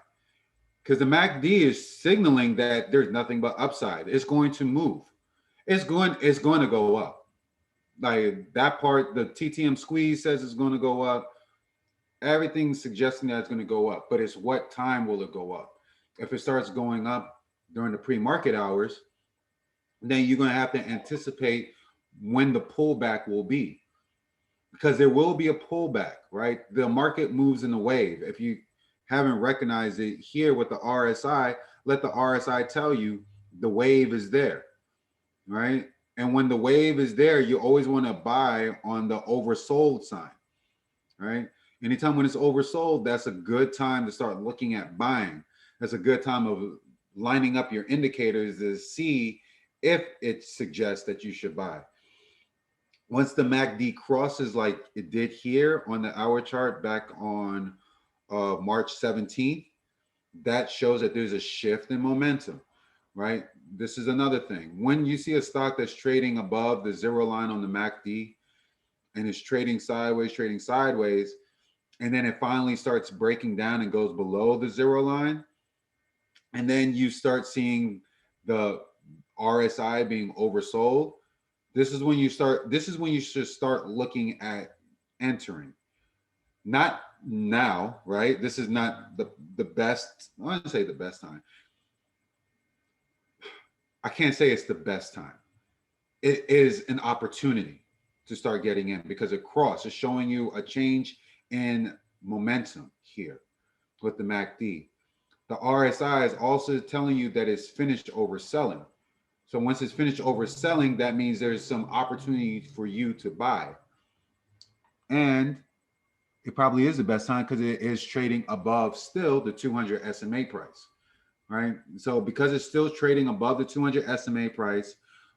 because the MACD is signaling that there's nothing but upside. It's going to move. It's going to go up. Like that part, the TTM squeeze says it's going to go up. Everything's suggesting that it's going to go up, but it's what time will it go up? If it starts going up during the pre-market hours, then you're going to have to anticipate when the pullback will be, because there will be a pullback, right? The market moves in a wave. If you haven't recognized it here with the RSI, let the RSI tell you the wave is there, right? And when the wave is there, you always want to buy on the oversold sign, right? Anytime when it's oversold, that's a good time to start looking at buying. That's a good time of lining up your indicators to see if it suggests that you should buy. Once the MACD crosses like it did here on the hour chart back on March 17th, that shows that there's a shift in momentum, right? This is another thing. When you see a stock that's trading above the zero line on the MACD, and it's trading sideways, and then it finally starts breaking down and goes below the 0 line, and then you start seeing the RSI being oversold. This is when you should start looking at entering. Not now, right? This is not the best, I wouldn't say the best time. I can't say it's the best time. It is an opportunity to start getting in because it's showing you a change in momentum here with the MACD. The RSI is also telling you that it's finished overselling. So once it's finished overselling, that means there's some opportunity for you to buy. And it probably is the best time because it is trading above still the 200 SMA price, right? So because it's still trading above the 200 SMA price,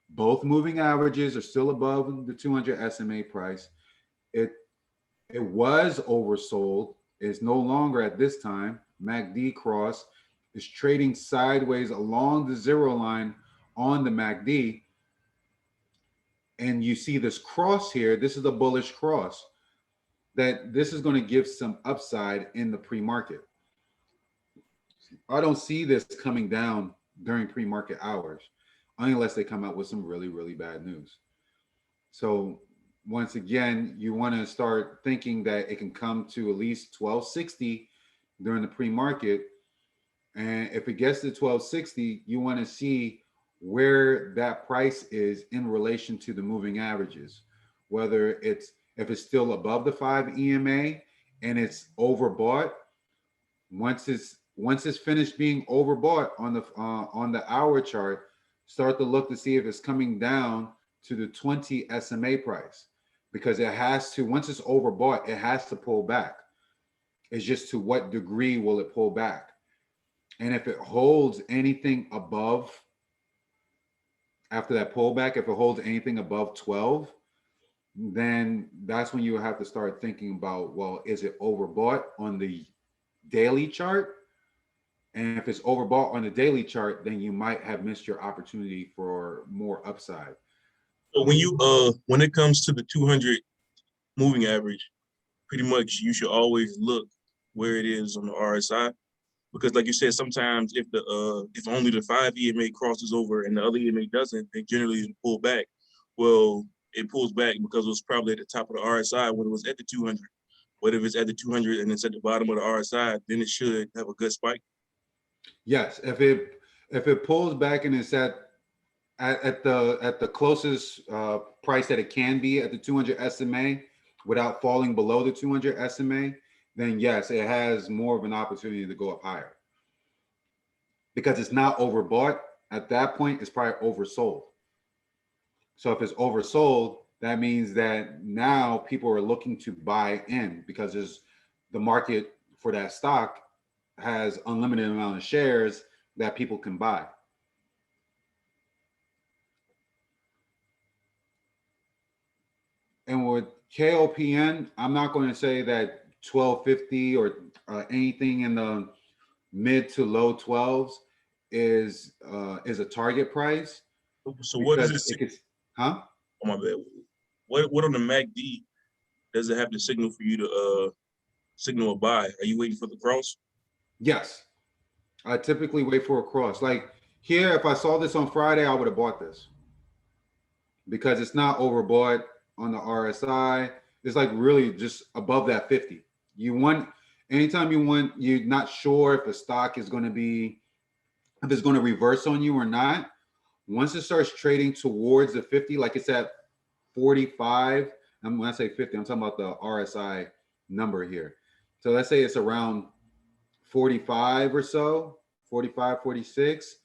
both moving averages are still above the 200 SMA price. It was oversold. It's no longer at this time. MACD cross is trading sideways along the 0 line on the MACD. And you see this cross here. This is a bullish cross. That this is going to give some upside in the pre-market. I don't see this coming down during pre-market hours unless they come out with some really, really bad news. So once again, you want to start thinking that it can come to at least 1260 during the pre-market. And if it gets to 1260, you want to see where that price is in relation to the moving averages, whether if it's still above the 5 EMA and it's overbought. Once it's finished being overbought on the hour chart, start to look to see if it's coming down to the 20 SMA price, because it has to. Once it's overbought, it has to pull back. It's just to what degree will it pull back, and if it holds anything above after that pullback, if it holds anything above 12. Then that's when you have to start thinking about, well, is it overbought on the daily chart? And if it's overbought on the daily chart, then you might have missed your opportunity for more upside. So when it comes to the 200 moving average, pretty much you should always look where it is on the RSI, because like you said, sometimes if only the 5 EMA crosses over and the other EMA doesn't, they generally pull back. Well, it pulls back because it was probably at the top of the RSI when it was at the 200. But if it's at the 200 and it's at the bottom of the RSI, then it should have a good spike. Yes, if it pulls back and it's at the closest price that it can be at the 200 SMA without falling below the 200 SMA, then yes, it has more of an opportunity to go up higher because it's not overbought. At that point, it's probably oversold. So if it's oversold, that means that now people are looking to buy in because the market for that stock has unlimited amount of shares that people can buy. And with KOPN, I'm not going to say that 1250 or anything in the mid to low 12s is a target price. So what is it? Huh? Oh my bad. What on the MACD does it have to signal for you to signal a buy? Are you waiting for the cross? Yes, I typically wait for a cross. Like here, if I saw this on Friday, I would have bought this because it's not overbought on the RSI. It's like really just above that 50. Anytime you're not sure if a stock is going to be, if it's going to reverse on you or not. Once it starts trading towards the 50, like it's at 45, and when I say 50, I'm talking about the RSI number here. So let's say it's around 45 or so, 45, 46.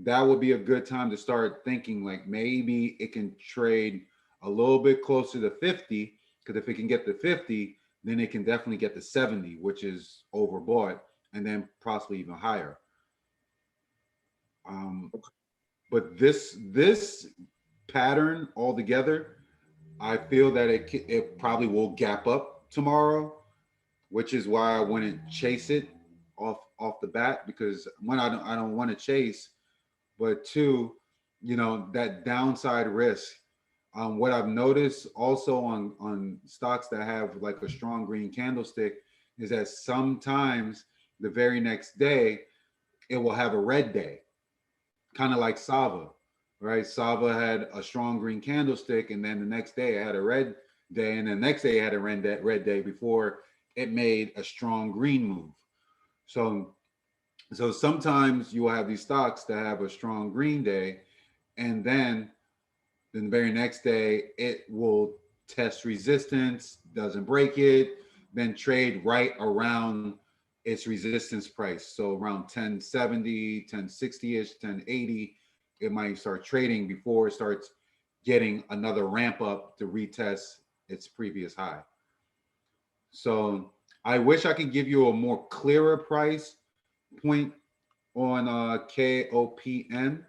That would be a good time to start thinking like maybe it can trade a little bit closer to 50, because if it can get to 50, then it can definitely get to 70, which is overbought, and then possibly even higher. But this pattern altogether, I feel that it probably will gap up tomorrow, which is why I wouldn't chase it off the bat, because one, I don't want to chase, but two, that downside risk What I've noticed also on stocks that have like a strong green candlestick is that sometimes the very next day it will have a red day, kind of like SAVA, right? SAVA had a strong green candlestick, and then the next day it had a red day, and the next day it had a red day before it made a strong green move. So sometimes you will have these stocks that have a strong green day, and then the very next day it will test resistance, doesn't break it, then trade right around its resistance price. So around 1070, 1060-ish, 1080, it might start trading before it starts getting another ramp up to retest its previous high. So I wish I could give you a more clearer price point on KOPN,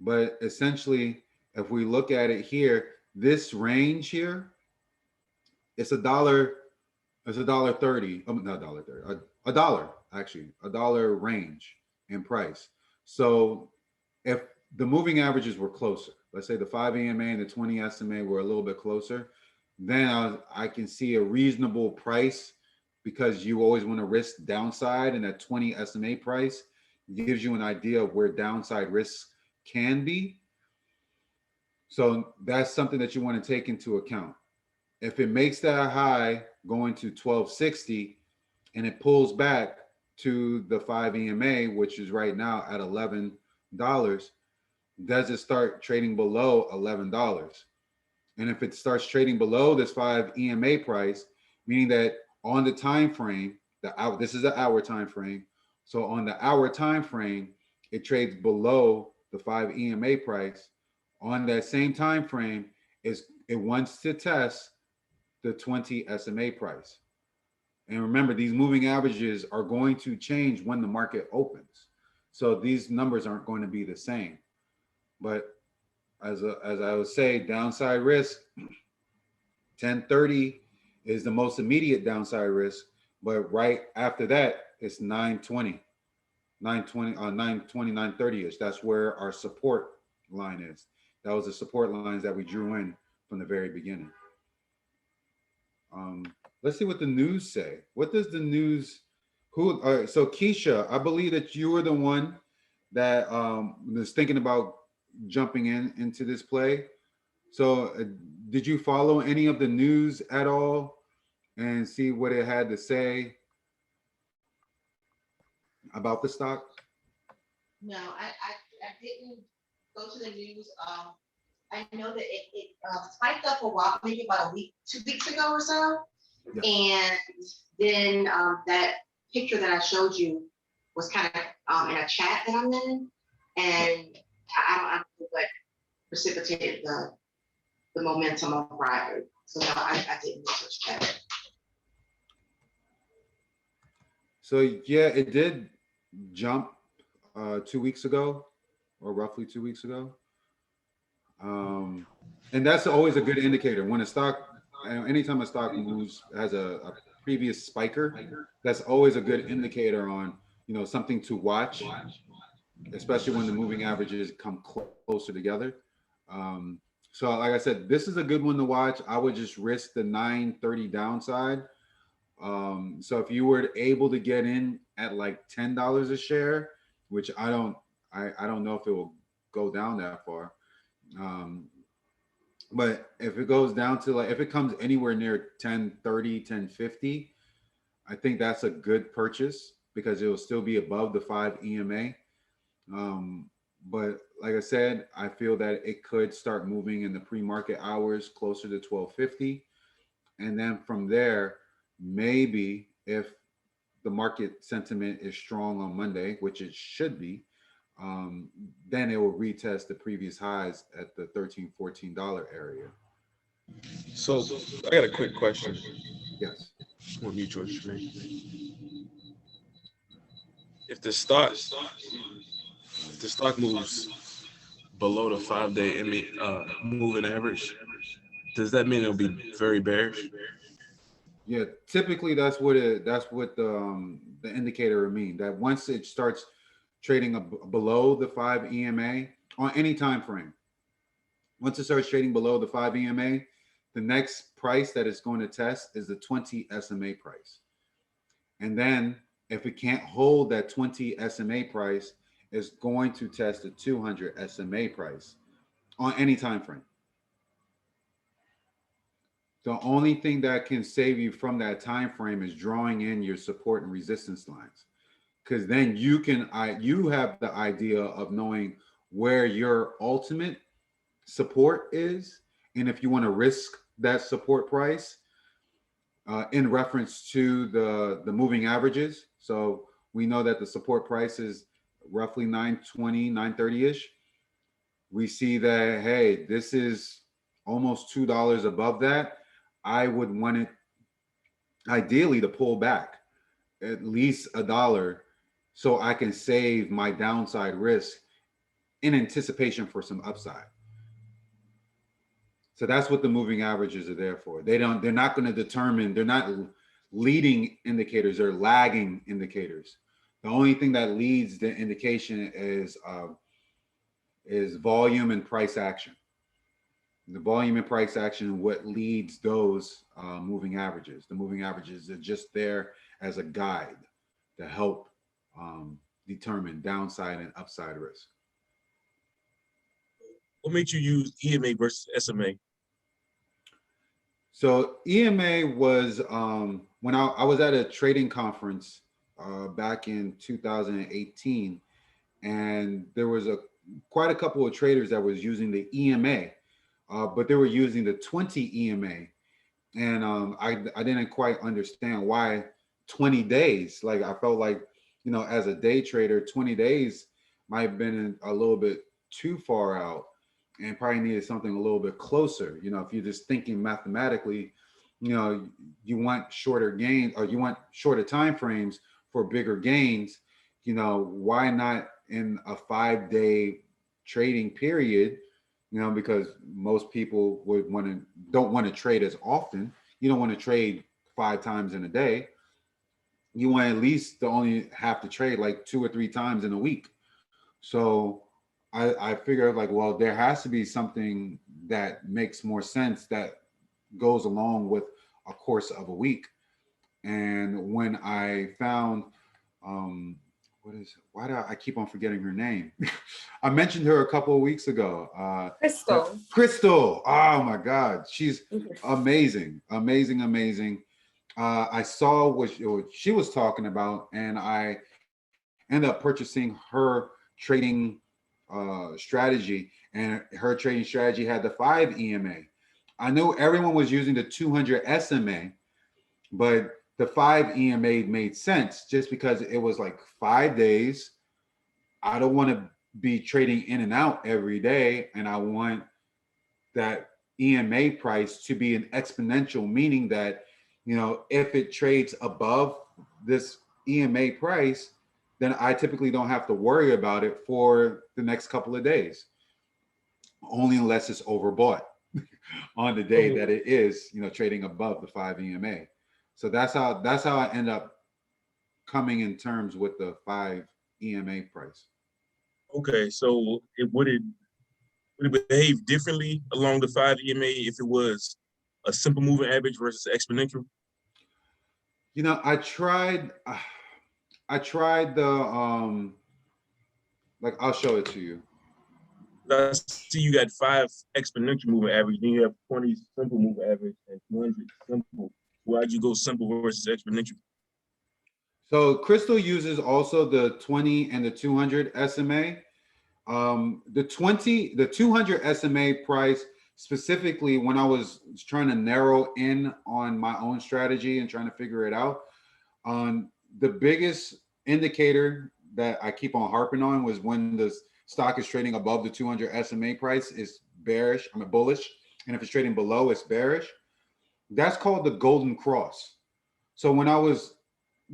but essentially, if we look at it here, this range here, it's $1. It's $1.30. Not $1.30. $1 actually. $1 range in price. So if the moving averages were closer, let's say the 5 EMA and the 20 SMA were a little bit closer, then I can see a reasonable price, because you always want to risk downside, and that 20 SMA price gives you an idea of where downside risks can be. So that's something that you want to take into account. If it makes that high going to 1260 and it pulls back to the 5 EMA, which is right now at $11, does it start trading below $11? And if it starts trading below this 5 EMA price, meaning that on the time frame, this is an hour time frame. So on the hour time frame, it trades below the 5 EMA price. On that same time frame, it wants to test the 20 SMA price. And remember, these moving averages are going to change when the market opens. So these numbers aren't going to be the same. But as I would say, downside risk, 1030 is the most immediate downside risk. But right after that, it's 920, 930-ish. That's where our support line is. That was the support lines that we drew in from the very beginning. Let's see what the news say. What does the news, all right, so Keisha, I believe that you were the one that was thinking about jumping into this play. So did you follow any of the news at all and see what it had to say about the stock? No, I didn't go to the news. I know that it spiked up a while, maybe about a week, 2 weeks ago or so. Yeah. And then that picture that I showed you was kind of in a chat that I'm in. And I don't know what precipitated the momentum on Friday. So no, I didn't research that. So yeah, it did jump 2 weeks ago, or roughly 2 weeks ago. And that's always a good indicator when a stock, anytime a stock moves, has a previous spiker, that's always a good indicator on, something to watch, especially when the moving averages come closer together. So like I said, this is a good one to watch. I would just risk the 930 downside. So if you were able to get in at like $10 a share, which I don't know if it will go down that far. But if it goes down to if it comes anywhere near 1030, 1050, I think that's a good purchase because it will still be above the 5 EMA. But like I said, I feel that it could start moving in the pre-market hours closer to 1250. And then from there, maybe if the market sentiment is strong on Monday, which it should be, then it will retest the previous highs at the $13, $14 area. So I got a quick question. Yes. On mutual stream. If the stock moves below the 5-day moving average, does that mean it'll be very bearish? Yeah, typically that's what the indicator would mean. That once it starts trading below the 5 EMA on any time frame, Once it starts trading below the 5 EMA, the next price that it's going to test is the 20 SMA price. And then if it can't hold that 20 SMA price, it's going to test the 200 SMA price on any time frame. The only thing that can save you from that time frame is drawing in your support and resistance lines, because then you have the idea of knowing where your ultimate support is, and if you want to risk that support price in reference to the moving averages. So we know that the support price is roughly 920, 930-ish. We see that, hey, this is almost $2 above that. I would want it ideally to pull back at least $1 so I can save my downside risk in anticipation for some upside. So that's what the moving averages are there for. They're not going to determine, they're not leading indicators, they're lagging indicators. The only thing that leads the indication is volume and price action. The volume and price action, what leads those moving averages. The moving averages are just there as a guide to help determine downside and upside risk. What makes you use EMA versus SMA? So EMA was when I was at a trading conference back in 2018, and there was quite a couple of traders that was using the EMA, but they were using the 20 EMA, and I didn't quite understand why 20 days. Like, I felt like, you know, as a day trader, 20 days might have been a little bit too far out, and probably needed something a little bit closer. You know, if you're just thinking mathematically, you know, you want shorter gains, or you want shorter time frames for bigger gains. You know, why not in a 5-day trading period? You know, because most people don't want to trade as often. You don't want to trade 5 times in a day. You want at least to only have to trade like 2 or 3 times in a week. So I figured, like, well, there has to be something that makes more sense that goes along with a course of a week. And when I found, why do I keep on forgetting her name? I mentioned her a couple of weeks ago. Crystal. Crystal. Oh my God. She's amazing, amazing, amazing. I saw what she was talking about, and I ended up purchasing her trading strategy, and her trading strategy had the 5 EMA. I knew everyone was using the 200 SMA, but the 5 EMA made sense just because it was like 5 days. I don't want to be trading in and out every day, and I want that EMA price to be an exponential, meaning that, you know, if it trades above this EMA price, then I typically don't have to worry about it for the next couple of days, only unless it's overbought on the day that it is, you know, trading above the 5 EMA. So that's how I end up coming in terms with the 5 EMA price. Okay, so would it behave differently along the 5 EMA if it was a simple moving average versus exponential? You know, I tried the like, I'll show it to you. I see you got 5 exponential moving average, then you have 20 simple moving average and 200 simple. Why'd you go simple versus exponential? So Crystal uses also the 20 and the 200 SMA. The 200 SMA price, specifically when I was trying to narrow in on my own strategy and trying to figure it out, the biggest indicator that I keep on harping on was when the stock is trading above the 200 SMA price is bearish, bullish. And if it's trading below, it's bearish. That's called the golden cross. So when I was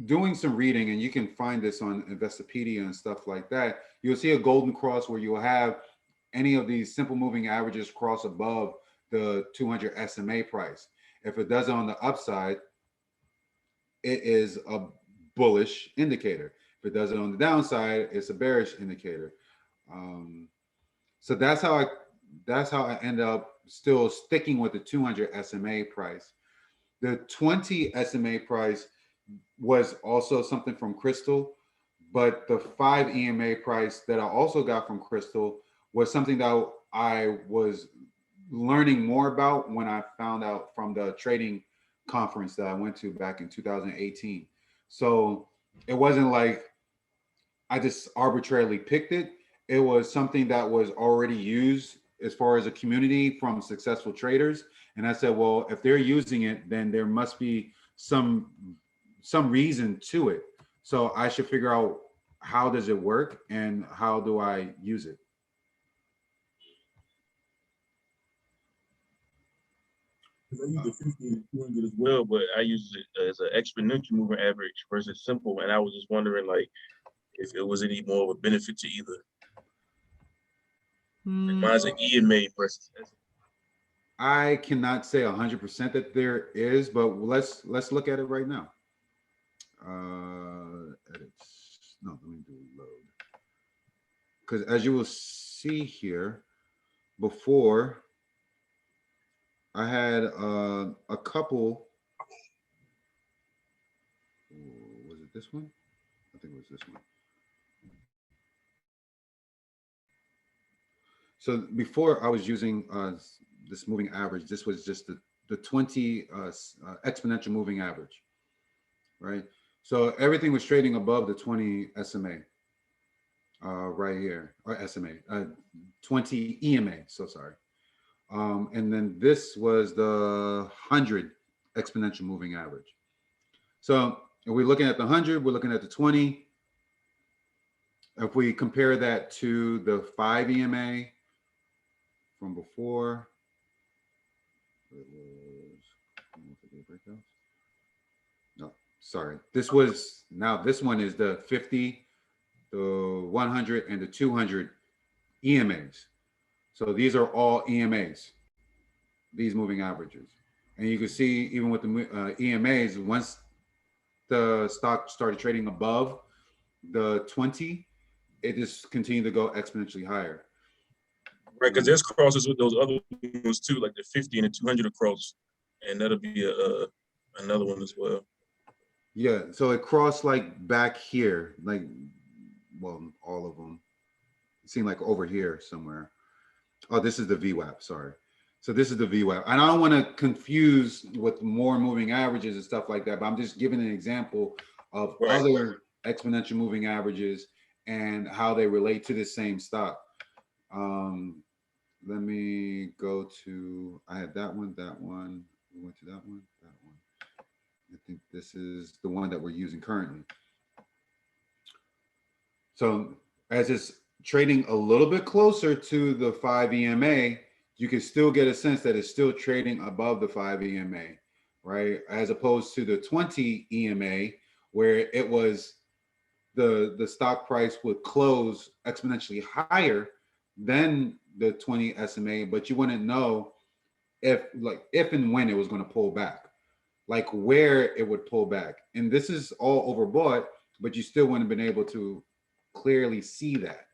doing some reading, and you can find this on Investopedia and stuff like that, you'll see a golden cross where you'll have any of these simple moving averages cross above the 200 SMA price. If it does it on the upside, it is a bullish indicator. If it does it on the downside, it's a bearish indicator. So that's how I that's how I end up still sticking with the 200 SMA price. The 20 SMA price was also something from Crystal, but the 5 EMA price that I also got from Crystal was something that I was learning more about when I found out from the trading conference that I went to back in 2018. So it wasn't like I just arbitrarily picked it. It was something that was already used as far as a community from successful traders. And I said, well, if they're using it, then there must be some reason to it. So I should figure out how does it work and how do I use it. I use the 50 and 200 as well, but I use it as an exponential moving average versus simple. And I was just wondering, like, if it was any more of a benefit to either. Mine's an EMA versus SMA. I cannot say 100% that there is, but let's look at it right now. Edits. No, let me do load. Because as you will see here, before I had a couple. Was it this one? I think it was this one. So before I was using this moving average, this was just the 20 exponential moving average, right? So everything was trading above the 20 SMA right here, or SMA, 20 EMA, so sorry. And then this was the 100 exponential moving average. So if we're looking at the 100, we're looking at the 20. If we compare that to the 5 EMA from before, it was, no, sorry. This was, now this one is the 50, the 100, and the 200 EMAs. So these are all EMAs, these moving averages. And you can see even with the EMAs, once the stock started trading above the 20, it just continued to go exponentially higher. Right, because there's crosses with those other ones too, like the 50 and the 200 across, and that'll be another one as well. Yeah, so it crossed like back here, like, well, all of them. It seemed like over here somewhere. Oh, this is the VWAP, sorry. So this is the VWAP. And I don't want to confuse with more moving averages and stuff like that, but I'm just giving an example of other exponential moving averages and how they relate to the same stock. Let me go to, I had that one, we went to that one. I think this is the one that we're using currently. So as it's trading a little bit closer to the 5 EMA, you can still get a sense that it's still trading above the 5 EMA, right? As opposed to the 20 EMA, where it was the stock price would close exponentially higher than the 20 SMA, but you wouldn't know if and when it was going to pull back, like where it would pull back. And this is all overbought, but you still wouldn't have been able to clearly see that.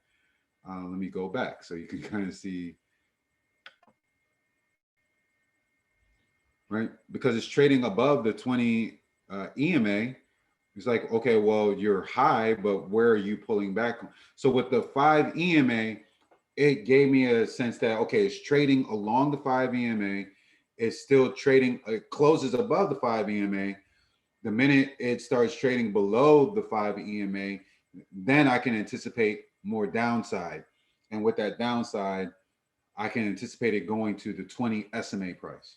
Let me go back so you can kind of see, right? Because it's trading above the 20 EMA. It's like, okay, well, you're high, but where are you pulling back? So with the 5 EMA, it gave me a sense that, okay, it's trading along the 5 EMA. It's still trading, it closes above the 5 EMA. The minute it starts trading below the 5 EMA, then I can anticipate more downside. And with that downside, I can anticipate it going to the 20 SMA price.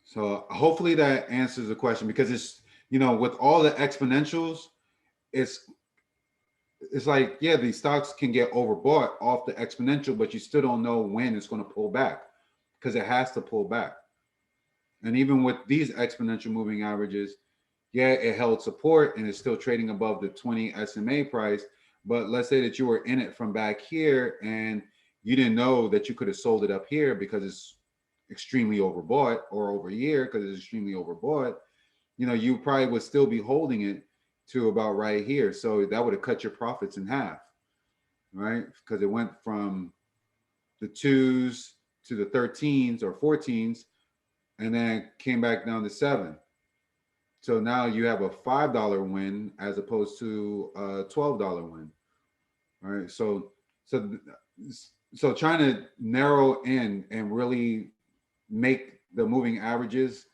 So hopefully that answers the question, because it's, you know, with all the exponentials, it's like, yeah, these stocks can get overbought off the exponential, but you still don't know when it's going to pull back, because it has to pull back. And even with these exponential moving averages, yeah, it held support and it's still trading above the 20 SMA price. But let's say that you were in it from back here and you didn't know that you could have sold it up here because it's extremely overbought, or over here because it's extremely overbought. You know, you probably would still be holding it to about right here. So that would have cut your profits in half, right? Because it went from the 2s to the 13s or 14s, and then came back down to 7. So now you have a $5 win as opposed to a $12 win. All right. So trying to narrow in and really make the moving averages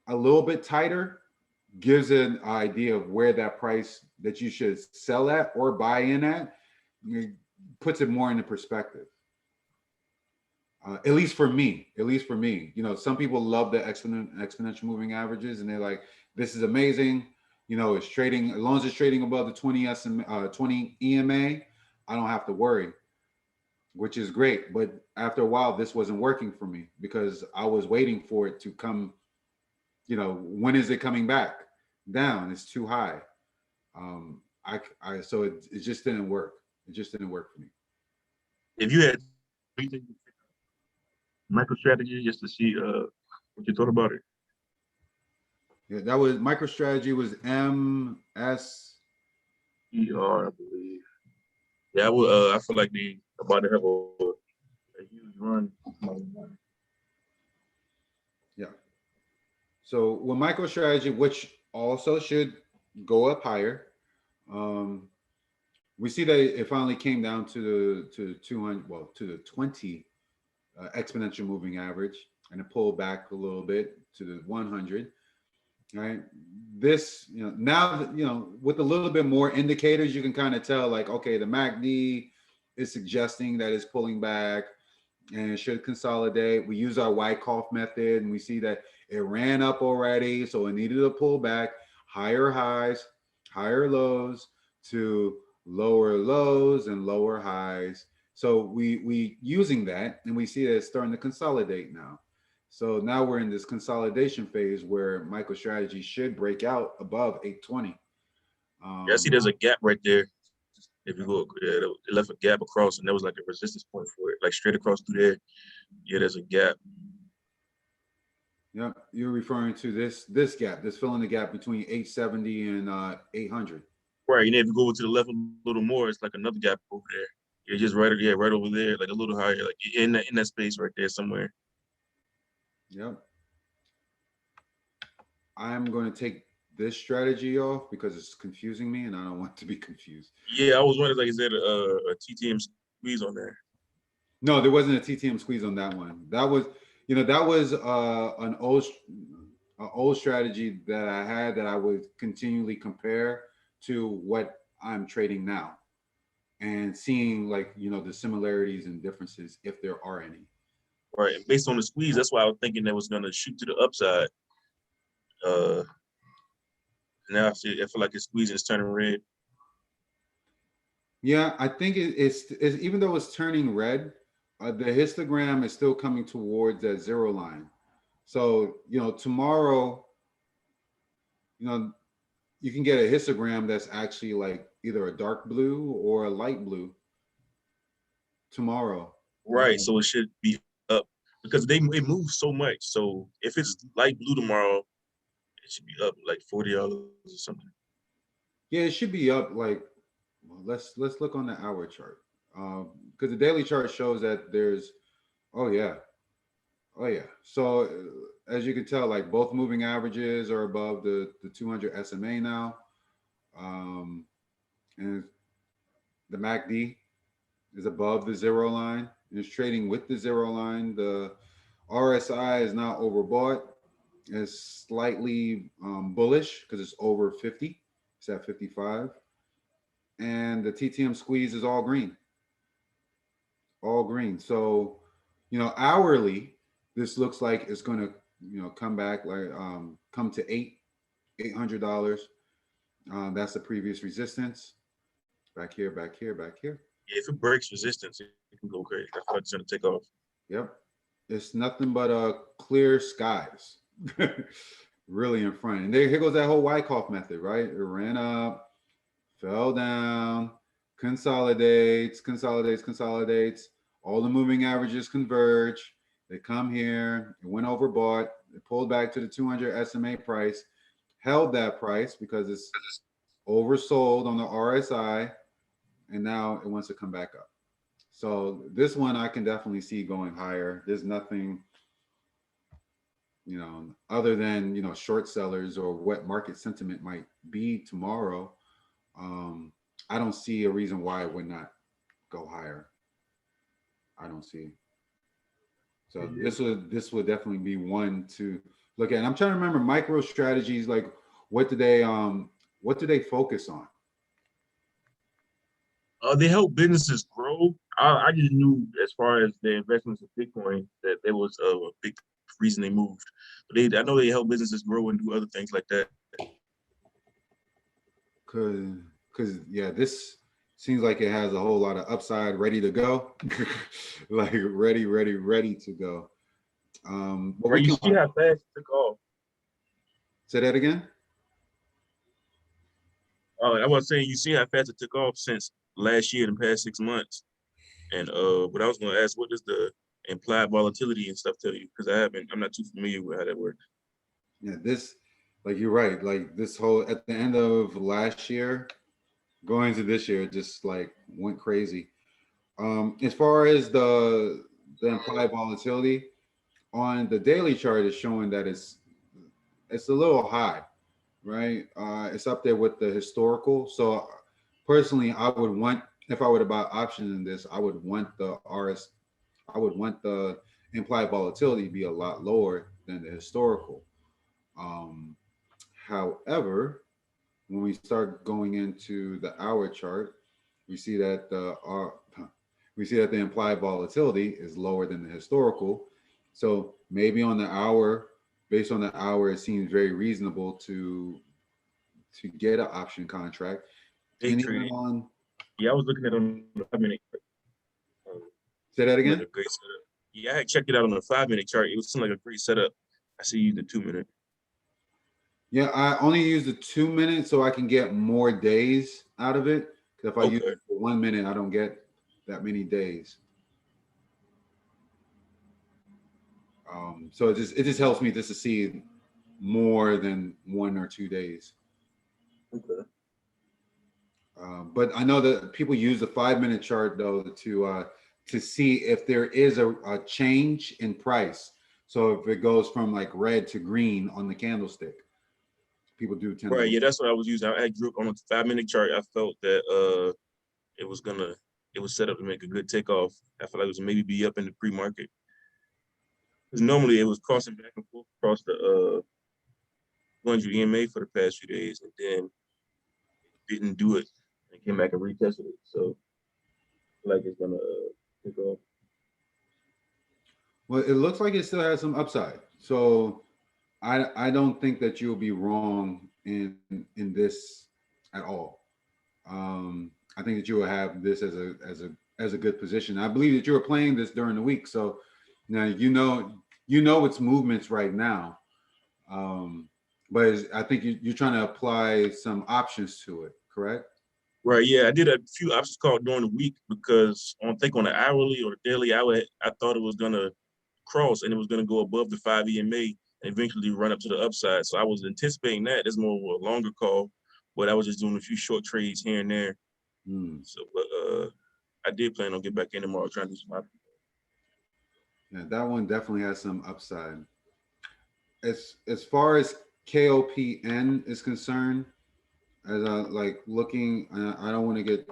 a little bit tighter gives an idea of where that price that you should sell at or buy in at, puts it more into perspective. At least for me, you know, some people love the exponential moving averages and they're like, this is amazing. You know, it's trading, as long as it's trading above the 20 EMA, I don't have to worry, which is great. But after a while, this wasn't working for me because I was waiting for it to come, you know, when is it coming back down? It's too high. So it just didn't work. It just didn't work for me. If you had MicroStrategy just to see what you thought about it. Yeah, that was MicroStrategy was MS. ER, I believe. Yeah, I feel like they about to have a huge run. Yeah. So with MicroStrategy, which also should go up higher, we see that it finally came down to the 200, well, to the 20 exponential moving average, and it pulled back a little bit to the 100. Right. This, you know, now that, you know, with a little bit more indicators, you can kind of tell like, okay, the MACD is suggesting that it's pulling back and it should consolidate. We use our Wyckoff method and we see that it ran up already. So it needed to pull back, higher highs, higher lows to lower lows and lower highs. So we using that and we see that it's starting to consolidate now. So now we're in this consolidation phase where MicroStrategy should break out above 820. Yeah, I see there's a gap right there. If you look, yeah, it left a gap across and there was like a resistance point for it, like straight across through there. Yeah, there's a gap. Yeah, you're referring to this gap, this filling the gap between 870 and 800. Right, and if you go to the left a little more, it's like another gap over there. You're just right, yeah, right over there, like a little higher, like in that space right there somewhere. Yep. I'm going to take this strategy off because it's confusing me and I don't want to be confused. Yeah, I was wondering, like, is there a TTM squeeze on there? No, there wasn't a TTM squeeze on that one. That was, you know, that was an old strategy that I had that I would continually compare to what I'm trading now and seeing like, you know, the similarities and differences if there are any. Right, and based on the squeeze, that's why I was thinking that was gonna shoot to the upside. Now I feel like it's squeezing, it's turning red. Yeah, I think it's even though it's turning red, the histogram is still coming towards that zero line. So, you know, tomorrow, you know, you can get a histogram that's actually like either a dark blue or a light blue tomorrow. Right, so it should be up because it moves so much. So if it's light blue tomorrow, it should be up like $40 or something. Yeah, it should be up like, well, let's look on the hour chart. Because the daily chart shows that there's, oh yeah. So as you can tell, like both moving averages are above the 200 SMA now. And the MACD is above the zero line. It's trading with the zero line. The RSI is now overbought. It's slightly bullish because it's over 50. It's at 55. And the TTM squeeze is all green. All green. So, you know, hourly, this looks like it's going to, you know, come back like come to $800. That's the previous resistance. Back here, back here, back here. Yeah, if it breaks resistance, it can go crazy. I feel like it's gonna take off. Yep. It's nothing but clear skies. Really in front. And here goes that whole Wyckoff method, right? It ran up, fell down, consolidates. All the moving averages converge. They come here, it went overbought, it pulled back to the 200 SMA price, held that price because it's oversold on the RSI, and now it wants to come back up. So this one I can definitely see going higher. There's nothing, other than, short sellers or what market sentiment might be tomorrow. I don't see a reason why it would not go higher. I don't see. So this would definitely be one to look at. And I'm trying to remember micro strategies, like what do they focus on? They help businesses grow. I just knew as far as the investments in Bitcoin that there was a big reason they moved. But I know they help businesses grow and do other things like that. Cause yeah, this seems like it has a whole lot of upside ready to go. Like ready to go. But Right, you see how fast it took off. Say that again. I was saying you see how fast it took off since last year, in the past 6 months. And but I was gonna ask, what does the implied volatility and stuff tell you? Because I'm not too familiar with how that works. Yeah, this, like you're right. Like this whole at the end of last year, going to this year, just like went crazy. As far as the implied volatility on the daily chart is showing that it's a little high, right? It's up there with the historical. So personally, I would want, if I were to buy options in this, I would want the implied volatility to be a lot lower than the historical. However, when we start going into the hour chart, we see that the implied volatility is lower than the historical. So maybe on the hour, based on the hour, it seems very reasonable to get an option contract. Day And trading. even on, Yeah, I was looking at it on the 5-minute. say that again. Like a great setup. Yeah, I had checked it out on the 5-minute chart. It was like a great setup. I see you the 2-minute. Yeah, I only use the 2 minute so I can get more days out of it. Because if I use it for 1 minute, I don't get that many days. So it just helps me just to see more than 1 or 2 days. Okay. But I know that people use the 5-minute chart though to see if there is a change in price. So if it goes from like red to green on the candlestick, people do tend Right. to. Yeah, that's what I was using. I drew on the 5-minute chart. I felt that it was set up to make a good takeoff. I felt like it was maybe be up in the pre-market. Because normally it was crossing back and forth across the 200 EMA for the past few days, and then didn't do it and came back and retested it. So I feel like it's gonna take off. Well, it looks like it still has some upside. So I don't think that you'll be wrong in this at all. I think that you will have this as a good position. I believe that you were playing this during the week, so now you know its movements right now. But I think you're trying to apply some options to it, correct? Right. Yeah, I did a few options called during the week because on the hourly or the daily, I thought it was gonna cross and it was gonna go above the 5 EMA and eventually run up to the upside. So I was anticipating that. It's more of a longer call, but I was just doing a few short trades here and there. So, but I did plan on getting back in tomorrow trying to do some options. Yeah, that one definitely has some upside. As far as KOPN is concerned, as I like looking, I don't want to get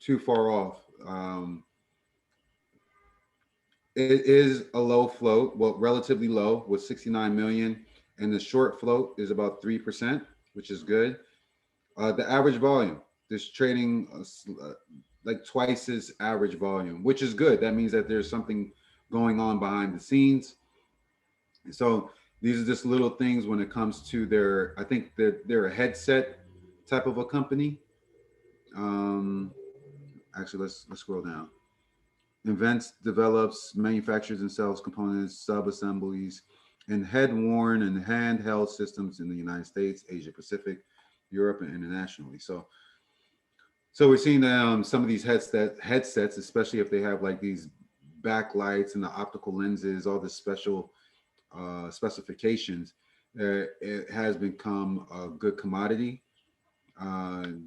too far off. It is a low float, well, relatively low with 69 million, and the short float is about 3%, which is good. The average volume, this trading like twice its average volume, which is good. That means that there's something going on behind the scenes. So these are just little things when it comes to I think they're a headset type of a company. Actually, let's scroll down. Invents, develops, manufactures, and sells components, sub-assemblies, and head-worn and handheld systems in the United States, Asia Pacific, Europe, and internationally. So we're seeing some of these headsets, especially if they have like these backlights and the optical lenses, all the special specifications, it has become a good commodity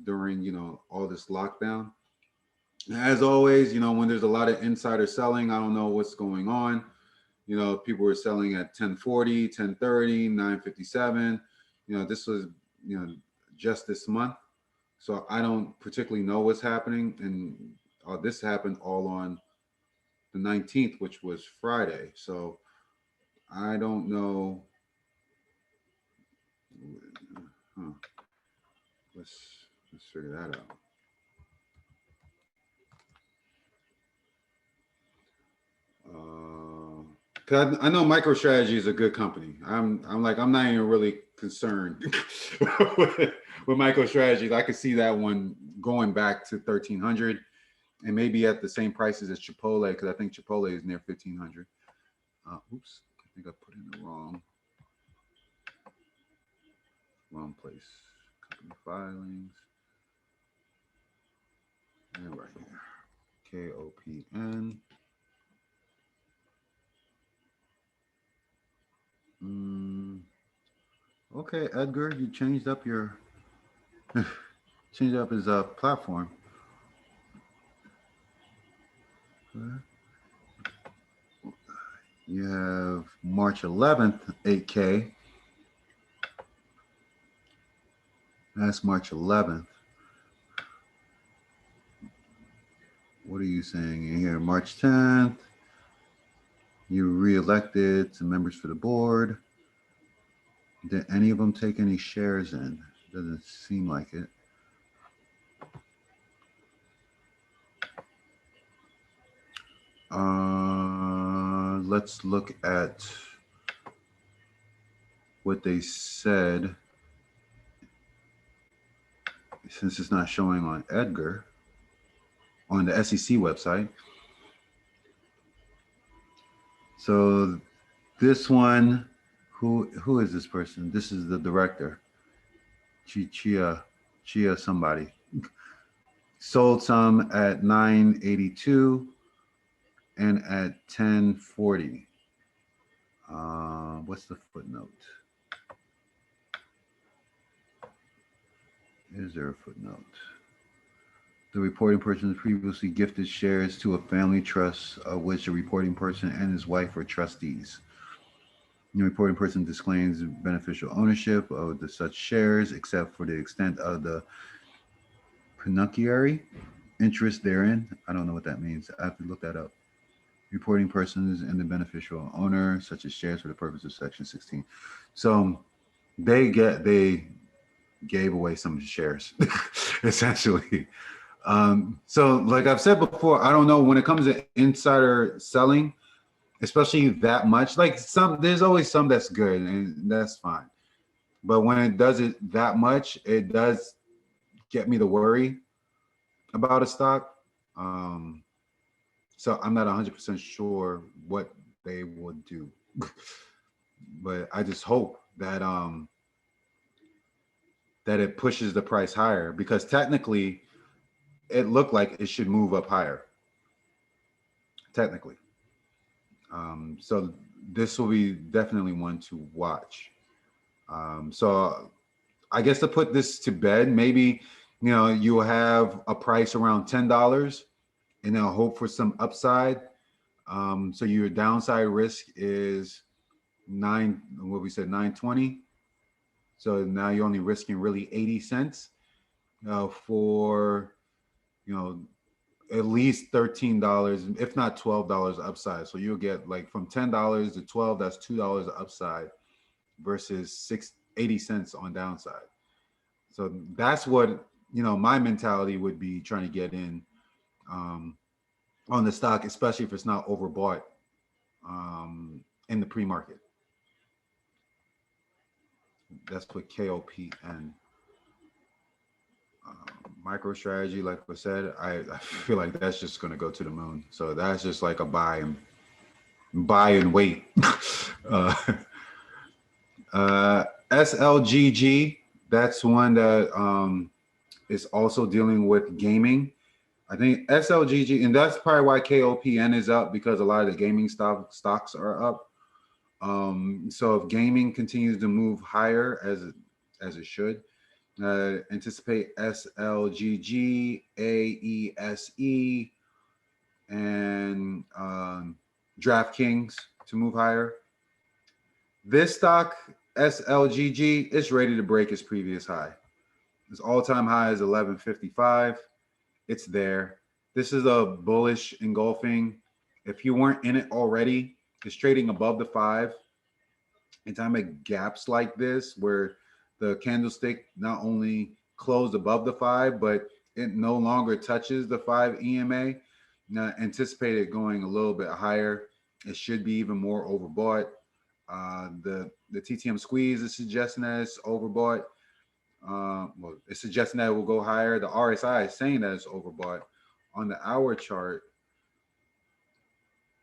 during all this lockdown. As always, you know, when there's a lot of insider selling, I don't know what's going on. You know, people were selling at 1040, 1030, 957. You know, this was, you know, just this month. So I don't particularly know what's happening. And this happened all on the 19th, which was Friday. So I don't know. Huh. Let's figure that out. Cause I know MicroStrategy is a good company. I'm not even really concerned with MicroStrategy. I could see that one going back to 1300 and maybe at the same prices as Chipotle, because I think Chipotle is near 1500. Oops, I think I put in the wrong place. Company filings. And right here, KOPN. Okay, Edgar, you changed up your his platform. You have March 11th, 8K. That's March 11th. What are you saying in here? March 10th. You re-elected some members for the board. Did any of them take any shares in? Doesn't seem like it. Let's look at what they said, since it's not showing on Edgar, on the SEC website. So this one, who is this person? This is the director, Chia somebody. Sold some at 982 and at 1040. What's the footnote? Is there a footnote? The reporting person previously gifted shares to a family trust, of which the reporting person and his wife are trustees. The reporting person disclaims beneficial ownership of the such shares, except for the extent of the pecuniary interest therein. I don't know what that means. I have to look that up. Reporting persons and the beneficial owner, such as shares for the purpose of Section 16. So they gave away some shares, essentially. So like I've said before, I don't know when it comes to insider selling, especially that much, like there's always some that's good and that's fine. But when it does it that much, it does get me to worry about a stock. So I'm not 100% sure what they would do, but I just hope that that it pushes the price higher, because technically it looked like it should move up higher. Technically. So this will be definitely one to watch. So I guess to put this to bed, maybe, you know, you have a price around $10 and then hope for some upside. So your downside risk is 920. So now you're only risking really 80 cents for, you know, at least $13, if not $12 upside. So you'll get like from $10 to 12, that's $2 upside versus 80 cents on downside. So that's what, you know, my mentality would be trying to get in on the stock, especially if it's not overbought in the pre-market. That's what KOPN. MicroStrategy, like I said, I feel like that's just going to go to the moon. So that's just like a buy and wait. SLGG, that's one that is also dealing with gaming. I think SLGG, and that's probably why KOPN is up, because a lot of the gaming stocks are up. So if gaming continues to move higher as it should, Anticipate SLGG, AESE, and DraftKings to move higher. This stock, SLGG, is ready to break its previous high. Its all-time high is 1155. It's there. This is a bullish engulfing. If you weren't in it already, it's trading above the 5. Anytime it gaps like this, where the candlestick not only closed above the 5, but it no longer touches the 5 EMA. Now, anticipate it going a little bit higher. It should be even more overbought. The TTM Squeeze is suggesting that it's overbought. Well, it's suggesting that it will go higher. The RSI is saying that it's overbought. On the hour chart,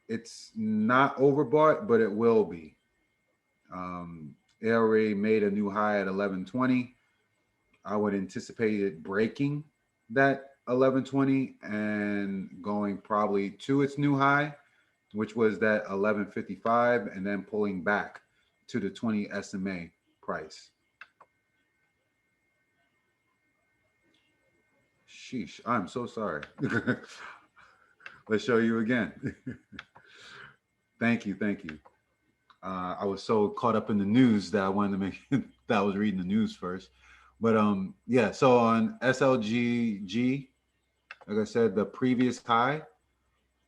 it's not overbought, but it will be. It already made a new high at 1120. I would anticipate it breaking that 1120 and going probably to its new high, which was that 1155, and then pulling back to the 20 SMA price. Sheesh, I'm so sorry. Let's show you again. Thank you. I was so caught up in the news that I wanted to make that I was reading the news first. But yeah, so on SLGG, like I said, the previous high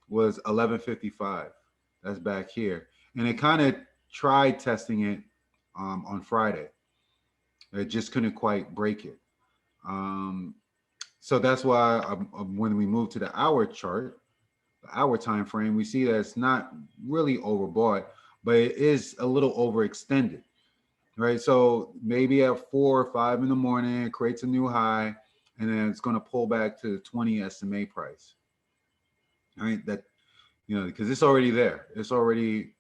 was 1155. That's back here. And it kind of tried testing it on Friday. It just couldn't quite break it. So that's why when we move to the hour chart, the hour time frame, we see that it's not really overbought, but it is a little overextended, right? So maybe at 4 or 5 in the morning, it creates a new high, and then it's going to pull back to the 20 SMA price, right? That, because it's already there. It's already,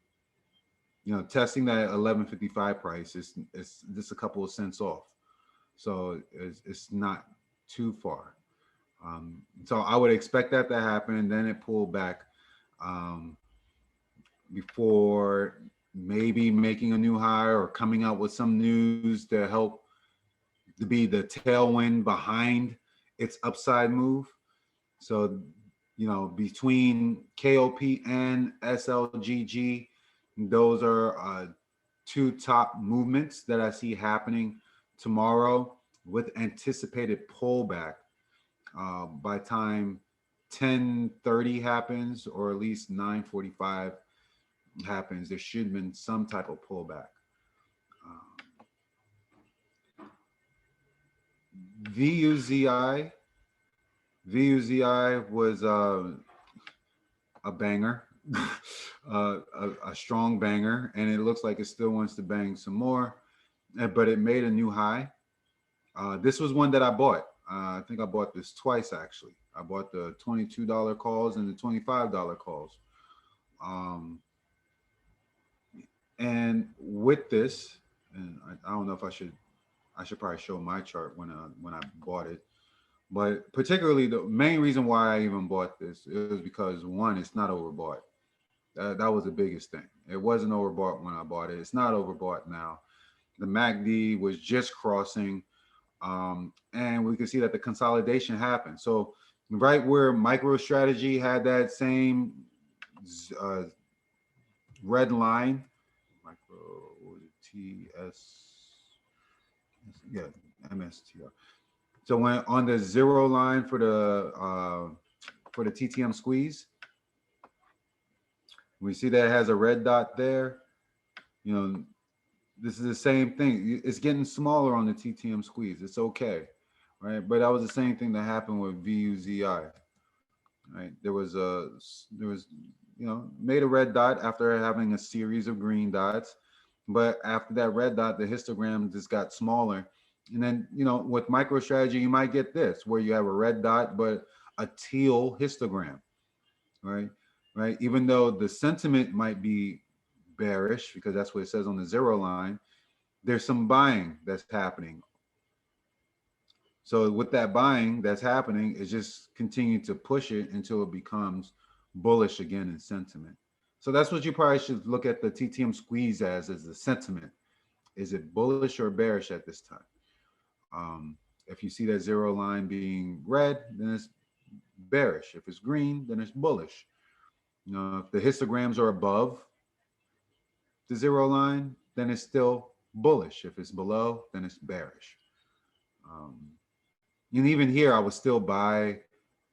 testing that 1155 price. It's just a couple of cents off. So it's not too far. So I would expect that to happen. Then it pulled back before maybe making a new high or coming out with some news to help to be the tailwind behind its upside move. So, between KOPN, SLGG, those are two top movements that I see happening tomorrow with anticipated pullback by time 10:30 happens, or at least 9:45 happens. There should have been some type of pullback. VUZI was a banger, a strong banger, and it looks like it still wants to bang some more, but it made a new high. This was one that I bought. I think I bought this twice, actually. I bought the $22 calls and the $25 calls. And with this, and I don't know if I should probably show my chart when I bought it, but particularly the main reason why I even bought this is because, one, it's not overbought. That was the biggest thing. It wasn't overbought when I bought it. It's not overbought now. The MACD was just crossing, and we can see that the consolidation happened. So right where MicroStrategy had that same red line, MSTR. So when on the 0 line for the TTM Squeeze, we see that it has a red dot there. This is the same thing. It's getting smaller on the TTM Squeeze. It's okay, right? But that was the same thing that happened with VUZI, right? There was made a red dot after having a series of green dots, but after that red dot, the histogram just got smaller. And then, with MicroStrategy, you might get this, where you have a red dot, but a teal histogram, right? Right. Even though the sentiment might be bearish, because that's what it says on the 0 line, there's some buying that's happening. So with that buying that's happening, it's just continue to push it until it becomes bullish again in sentiment. So that's what you probably should look at the TTM Squeeze as the sentiment. Is it bullish or bearish at this time? If you see that zero line being red, then it's bearish. If it's green, then it's bullish. You know, if the histograms are above the zero line, then it's still bullish. If it's below, then it's bearish. And even here, I would still buy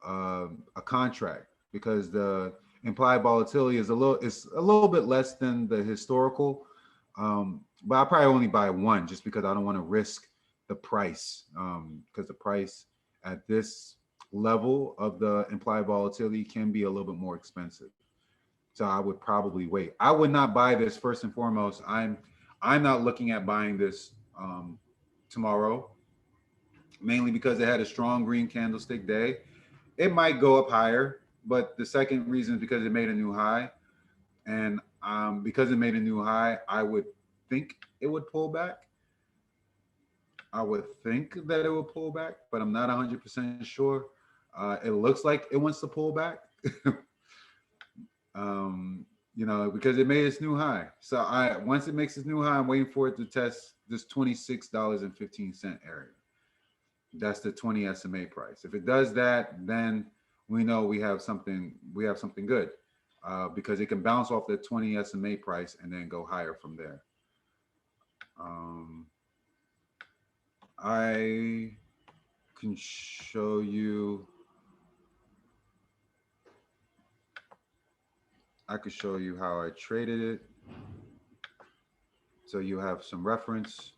a contract because the implied volatility is a little bit less than the historical. But I'll probably only buy one just because I don't want to risk the price, because the price at this level of the implied volatility can be a little bit more expensive. So I would probably wait. I would not buy this first and foremost. I'm not looking at buying this tomorrow, mainly because it had a strong green candlestick day. It might go up higher, but the second reason is because it made a new high. And because it made a new high, I would think it would pull back. I would think that it would pull back, but I'm not 100% sure. It looks like it wants to pull back, you know, because it made its new high. So once it makes its new high, I'm waiting for it to test this $26.15 area. That's the 20 SMA price. If it does that, then we know we have something good, because it can bounce off the 20 SMA price and then go higher from there. I can show you. I could show you how I traded it, so you have some reference.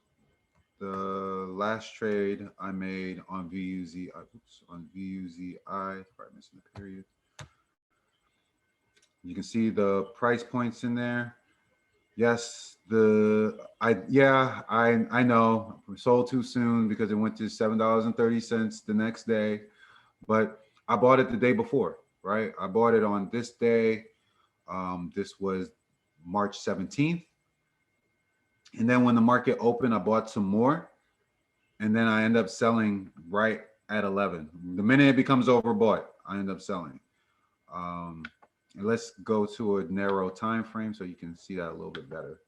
The last trade I made on VUZI, on VUZI, probably missing the period. You can see the price points in there. Yes, I know we sold too soon because it went to $7.30 the next day, but I bought it the day before, right? I bought it on this day. This was March 17th. And then when the market opened, I bought some more. And then I end up selling right at 11. The minute it becomes overbought, I end up selling. Let's go to a narrow time frame so you can see that a little bit better.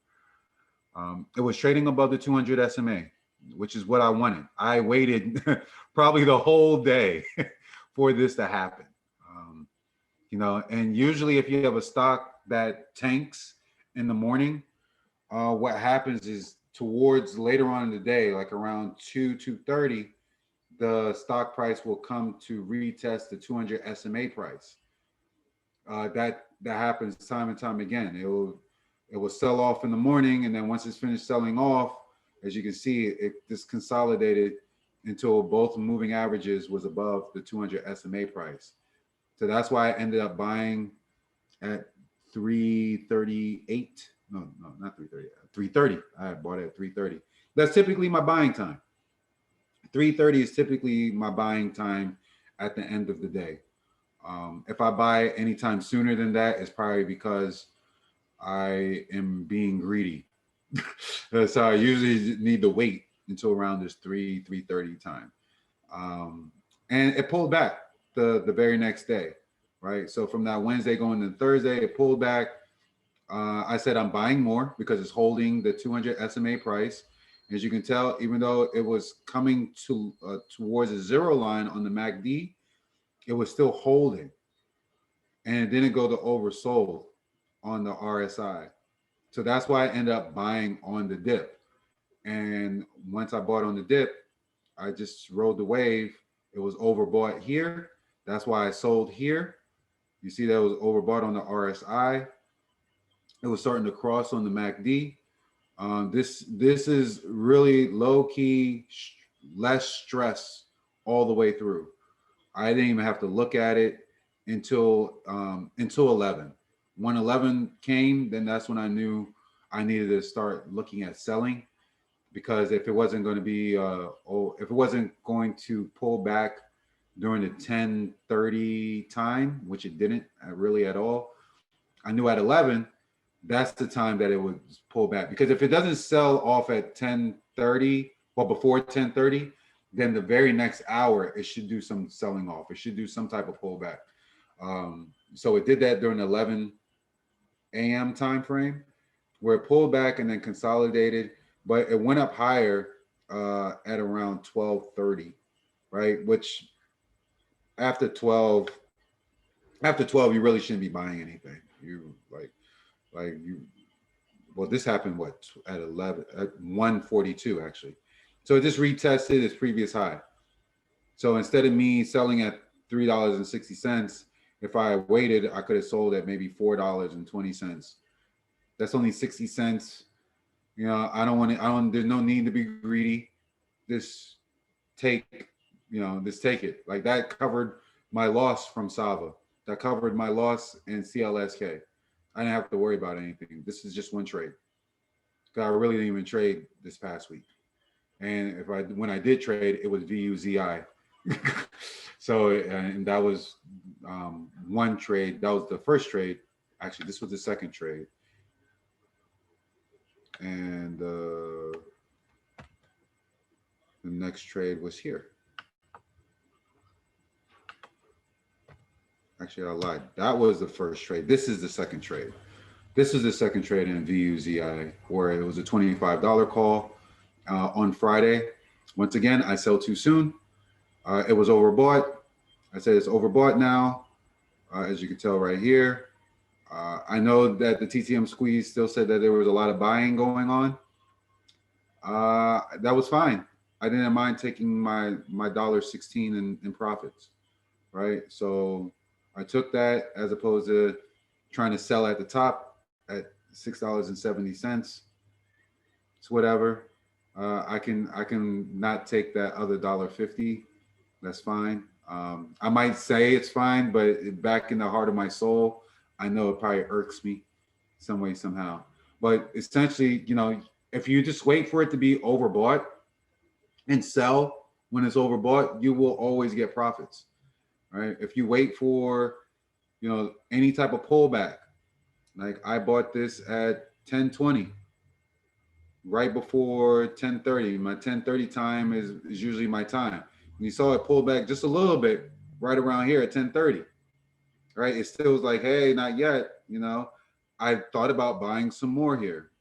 It was trading above the 200 SMA, which is what I wanted. I waited probably the whole day for this to happen. You know, and usually if you have a stock that tanks in the morning, what happens is towards later on in the day, like around 2:30, the stock price will come to retest the 200 SMA price. That happens time and time again. It will sell off in the morning, and then once it's finished selling off, as you can see, it just consolidated until both moving averages was above the 200 SMA price. So that's why I ended up buying at 338. No, not 330. 330. I bought it at 330. That's typically my buying time. 330 is typically my buying time at the end of the day. If I buy anytime sooner than that, it's probably because I am being greedy. So I usually need to wait until around this 3:30 time. And it pulled back the very next day, right? So from that Wednesday going to Thursday, it pulled back. I said I'm buying more because it's holding the 200 SMA price. As you can tell, even though it was coming to towards a zero line on the MACD, it was still holding, and it didn't go to oversold on the RSI. So that's why I ended up buying on the dip. And once I bought on the dip, I just rode the wave. It was overbought here. That's why I sold here. You see that it was overbought on the RSI. It was starting to cross on the MACD. This is really low key, less stress all the way through. I didn't even have to look at it until 11. When 11 came, then that's when I knew I needed to start looking at selling, because if it wasn't going to be, if it wasn't going to pull back during the 10:30 time, which it didn't really at all, I knew at 11, that's the time that it would pull back. Because if it doesn't sell off at 10:30, well, before 10:30, then the very next hour, it should do some selling off. It should do some type of pullback. So it did that during the 11 a.m. time frame, where it pulled back and then consolidated, but it went up higher at around 12:30, right? Which after 12, you really shouldn't be buying anything. You you. Well, this happened what at 11 at 1:42 actually. So it just retested its previous high. So instead of me selling at $3.60, if I waited, I could have sold at maybe $4.20. That's only 60 cents. You know, I don't want to, there's no need to be greedy. Just take, just take it. Like that covered my loss from SAVA. That covered my loss in CLSK. I didn't have to worry about anything. This is just one trade. I really didn't even trade this past week. And when I did trade, it was VUZI. So, and that was one trade. That was the first trade. Actually, this was the second trade. And the next trade was here. Actually, I lied. That was the first trade. This is the second trade. This is the second trade in VUZI, where it was a $25 call on Friday. Once again, I sell too soon. It was overbought. I said it's overbought now, as you can tell right here. I know that the TTM Squeeze still said that there was a lot of buying going on. That was fine. I didn't mind taking my $1.16 in profits, right? So I took that as opposed to trying to sell at the top at $6.70. It's whatever. I can not take that other $1.50. That's fine. I might say it's fine, but back in the heart of my soul, I know it probably irks me some way, somehow. But essentially, if you just wait for it to be overbought and sell when it's overbought, you will always get profits, right? If you wait for, any type of pullback, like I bought this at 10:20, right before 10:30. My 10:30 time is usually my time. And you saw it pull back just a little bit right around here at 10:30, right? It still was like, hey, not yet. I thought about buying some more here,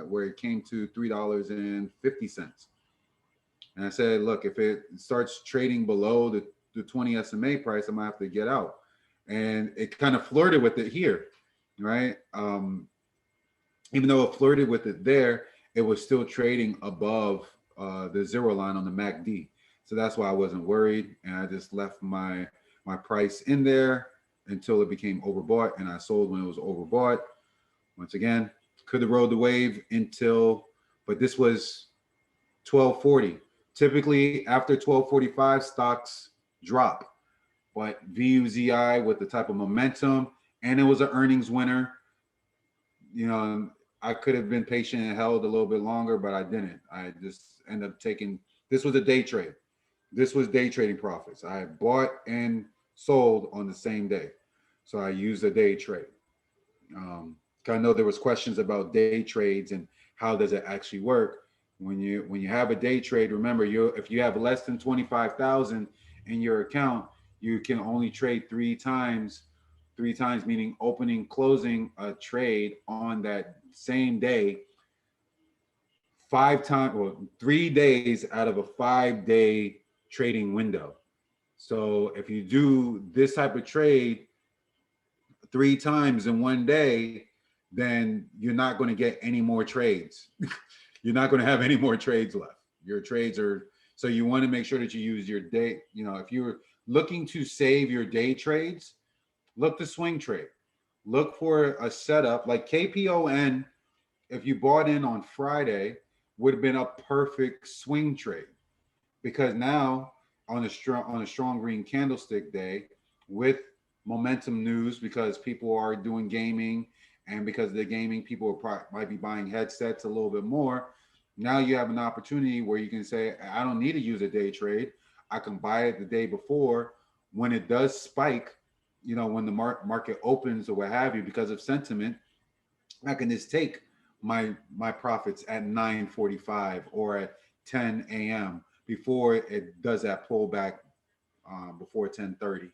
where it came to $3.50. And I said, look, if it starts trading below the 20 SMA price, I'm gonna have to get out. And it kind of flirted with it here, right? Even though it flirted with it there, it was still trading above the zero line on the MACD. So that's why I wasn't worried. And I just left my price in there until it became overbought, and I sold when it was overbought. Once again, could have rode the wave but this was 12:40. Typically after 12:45, stocks drop. But VUZI, with the type of momentum, and it was an earnings winner, I could have been patient and held a little bit longer, but I didn't. I just ended up taking, this was a day trade. This was day trading profits. I bought and sold on the same day. So I used a day trade. I know there was questions about day trades and how does it actually work. When you have a day trade, remember, if you have less than 25,000 in your account, you can only trade three times, meaning opening, closing a trade on that same day, 3 days out of a 5-day trading window. So if you do this type of trade 3 times in one day, then you're not going to get any more trades. You're not going to have any more trades left. Your trades are, so you want to make sure that you use your day. If you're looking to save your day trades, look to swing trade. Look for a setup like KPON. If you bought in on Friday, would have been a perfect swing trade, because now on a strong green candlestick day with momentum news, because people are doing gaming, and because of the gaming, people might be buying headsets a little bit more. Now you have an opportunity where you can say, I don't need to use a day trade. I can buy it the day before when it does spike, when the market opens or what have you, because of sentiment. I can just take my profits at 9:45 or at 10 a.m. before it does that pullback before 10:30.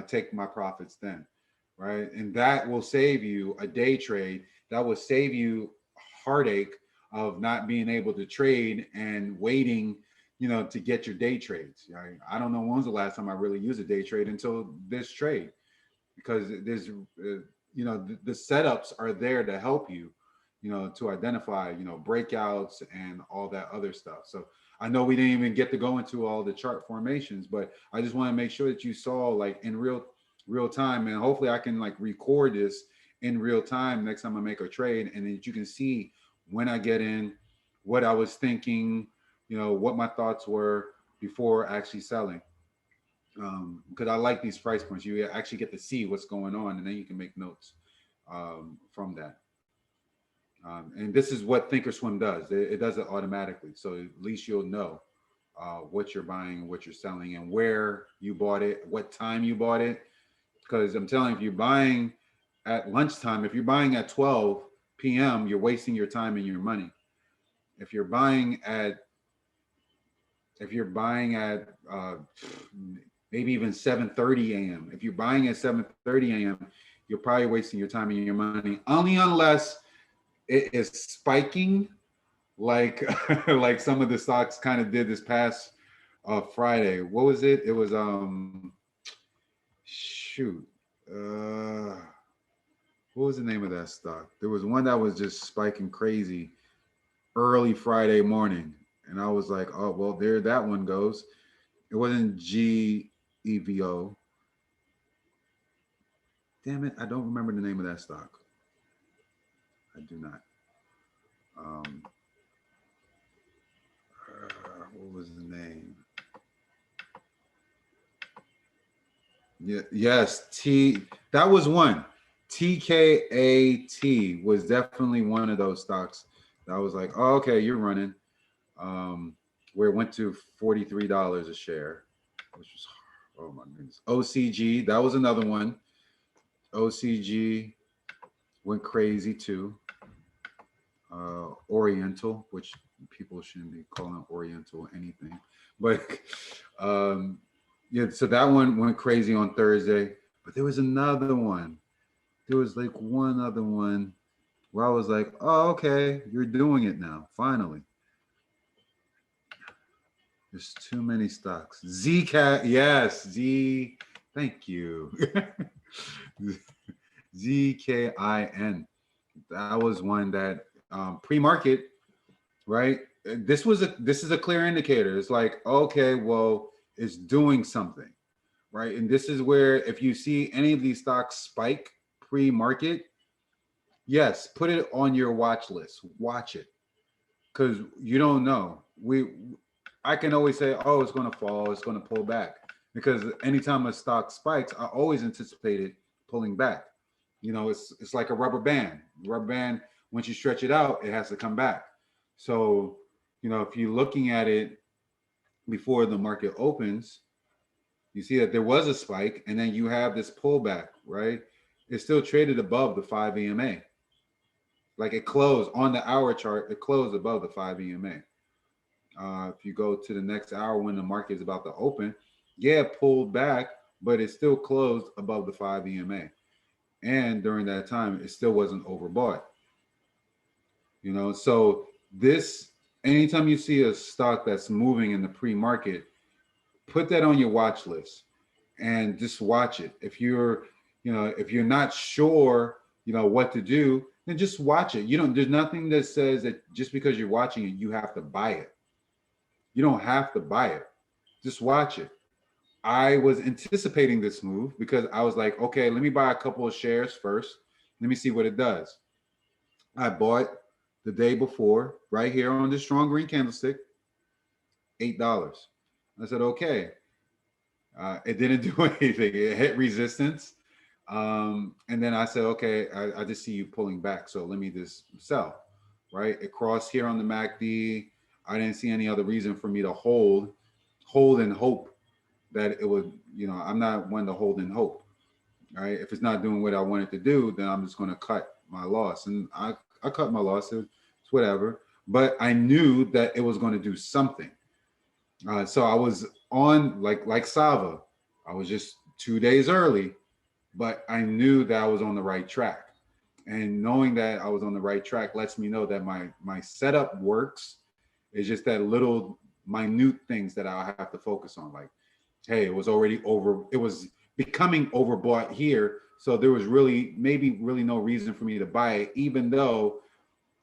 Take my profits then, right? And that will save you a day trade. That will save you heartache of not being able to trade and waiting, you know, to get your day trades. Right? I don't know when's the last time I really used a day trade until this trade, because there's, you know, the setups are there to help you, you know, to identify, you know, breakouts and all that other stuff. So I know we didn't even get to go into all the chart formations, but I just want to make sure that you saw like in real time, and hopefully I can like record this in real time next time I make a trade, and then you can see when I get in, what I was thinking, you know, what my thoughts were before actually selling. Because I like these price points. You actually get to see what's going on, and then you can make notes from that. And this is what Thinkorswim does. It does it automatically. So at least you'll know what you're buying and what you're selling and where you bought it, what time you bought it. Because I'm telling you, if you're buying at lunchtime, if you're buying at 12 p.m., you're wasting your time and your money. If you're buying at maybe even 7:30 a.m. If you're buying at 7:30 a.m., you're probably wasting your time and your money, only unless it is spiking like like some of the stocks kind of did this past Friday. What was it? It was shoot. What was the name of that stock? There was one that was just spiking crazy early Friday morning. And I was like, oh, well, there that one goes. It wasn't GEVO. Damn it, I don't remember the name of that stock. I do not. What was the name? Yeah, yes, that was one. TKAT was definitely one of those stocks that I was like, oh, okay, you're running. Where it went to $43 a share, which was, oh my goodness. OCG, that was another one. OCG went crazy too. Oriental, which people shouldn't be calling Oriental anything, but yeah, so that one went crazy on Thursday. But there was another one. There was like one other one where I was like, oh, okay, you're doing it now, finally. There's too many stocks. ZKIN, yes, thank you. ZKIN. That was one that pre-market, right? This is a clear indicator. It's like, okay, well, it's doing something, right? And this is where if you see any of these stocks spike pre-market, yes, put it on your watch list. Watch it, because you don't know. I can always say, oh, it's going to fall, it's going to pull back, because anytime a stock spikes, I always anticipate it pulling back. You know, it's like a rubber band. Rubber band, once you stretch it out, it has to come back. So, you know, if you're looking at it before the market opens, you see that there was a spike, and then you have this pullback, right? It's still traded above the 5 EMA. Like it closed on the hour chart, it closed above the 5 EMA. If you go to the next hour when the market is about to open, yeah, it pulled back, but it still closed above the 5 EMA. And during that time, it still wasn't overbought. You know, so this, anytime you see a stock that's moving in the pre-market, put that on your watch list and just watch it. If you're not sure, you know, what to do, then just watch it. There's nothing that says that just because you're watching it, you have to buy it. You don't have to buy it. Just watch it. I was anticipating this move because I was like, okay, let me buy a couple of shares first. Let me see what it does. I bought the day before right here on this strong green candlestick, $8. I said, okay. It didn't do anything. It hit resistance. And then I said, okay, I just see you pulling back. So let me just sell, right? It crossed here on the MACD. I didn't see any other reason for me to hold and hope that it would, you know, I'm not one to hold and hope, right? If it's not doing what I want it to do, then I'm just going to cut my loss. And I cut my loss. It's whatever. But I knew that it was going to do something. So I was on like SAVA. I was just 2 days early, but I knew that I was on the right track. And knowing that I was on the right track lets me know that my setup works. It's just that little minute things that I have to focus on. Like, hey, it was becoming overbought here. So there was maybe no reason for me to buy it, even though,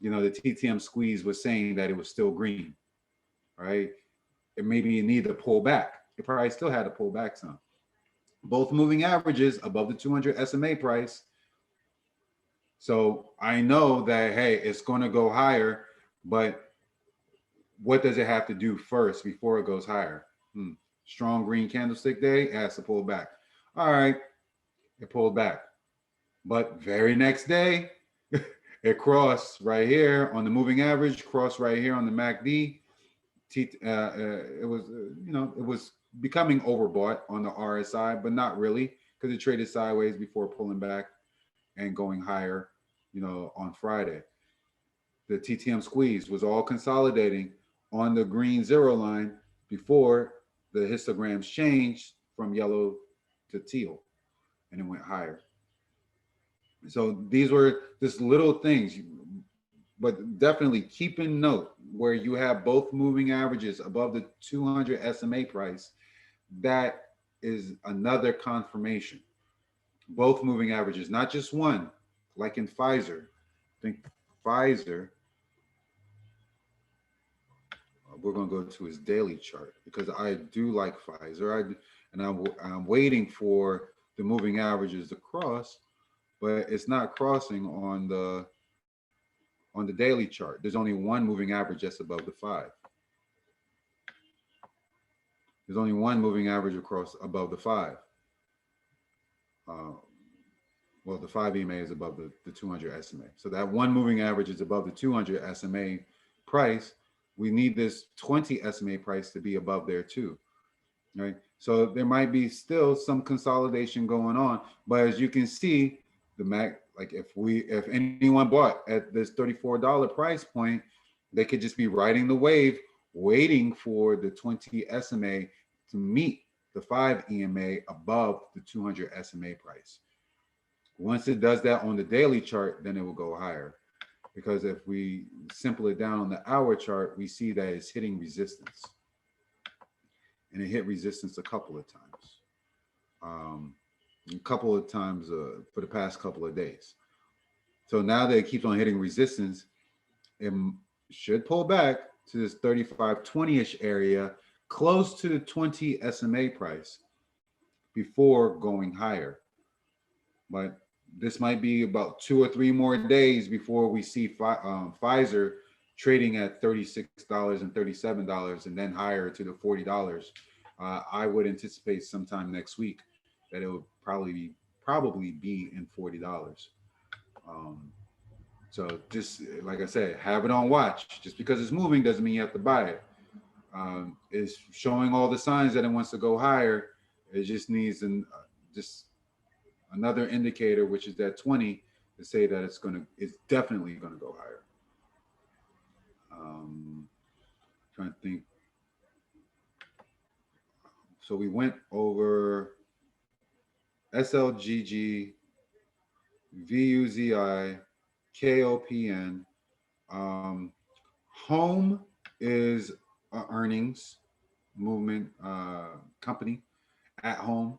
the TTM squeeze was saying that it was still green, right? And maybe it needed to pull back. It probably still had to pull back some. Both moving averages above the 200 SMA price. So I know that, hey, it's going to go higher, but what does it have to do first before it goes higher? Strong green candlestick day, it has to pull back. All right, it pulled back. But very next day, it crossed right here on the moving average, crossed right here on the MACD. It was becoming overbought on the RSI, but not really, because it traded sideways before pulling back and going higher, on Friday. The TTM squeeze was all consolidating on the green zero line before the histograms changed from yellow to teal, and it went higher. So these were just little things, but definitely keep in note where you have both moving averages above the 200 SMA price. That is another confirmation. Both moving averages, not just one, like in Pfizer. I think Pfizer, we're going to go to his daily chart because I do like Pfizer. I'm waiting for the moving averages to cross, but it's not crossing on the daily chart. There's only one moving average that's above the 5. There's only one moving average above the 5. Well, the 5 EMA is above the 200 SMA. So that one moving average is above the 200 SMA price. We need this 20 SMA price to be above there too, right? So there might be still some consolidation going on, but as you can see, the MAC, like if anyone bought at this $34 price point, they could just be riding the wave, waiting for the 20 SMA to meet the 5 EMA above the 200 SMA price. Once it does that on the daily chart, then it will go higher. Because if we simple it down on the hour chart, we see that it's hitting resistance. And it hit resistance a couple of times. For the past couple of days. So now that it keeps on hitting resistance, it should pull back to this 35.20-ish area, close to the 20 SMA price before going higher. But this might be about 2 or 3 more days before we see Pfizer trading at $36 and $37 and then higher to the $40. I would anticipate sometime next week that it would probably be in $40. So just like I said, have it on watch. Just because it's moving doesn't mean you have to buy it. It's showing all the signs that it wants to go higher. It just needs another indicator, which is that 20, to say that it's definitely gonna go higher. Trying to think. So we went over SLGG, VUZI, KOPN. Home is an earnings movement company at home.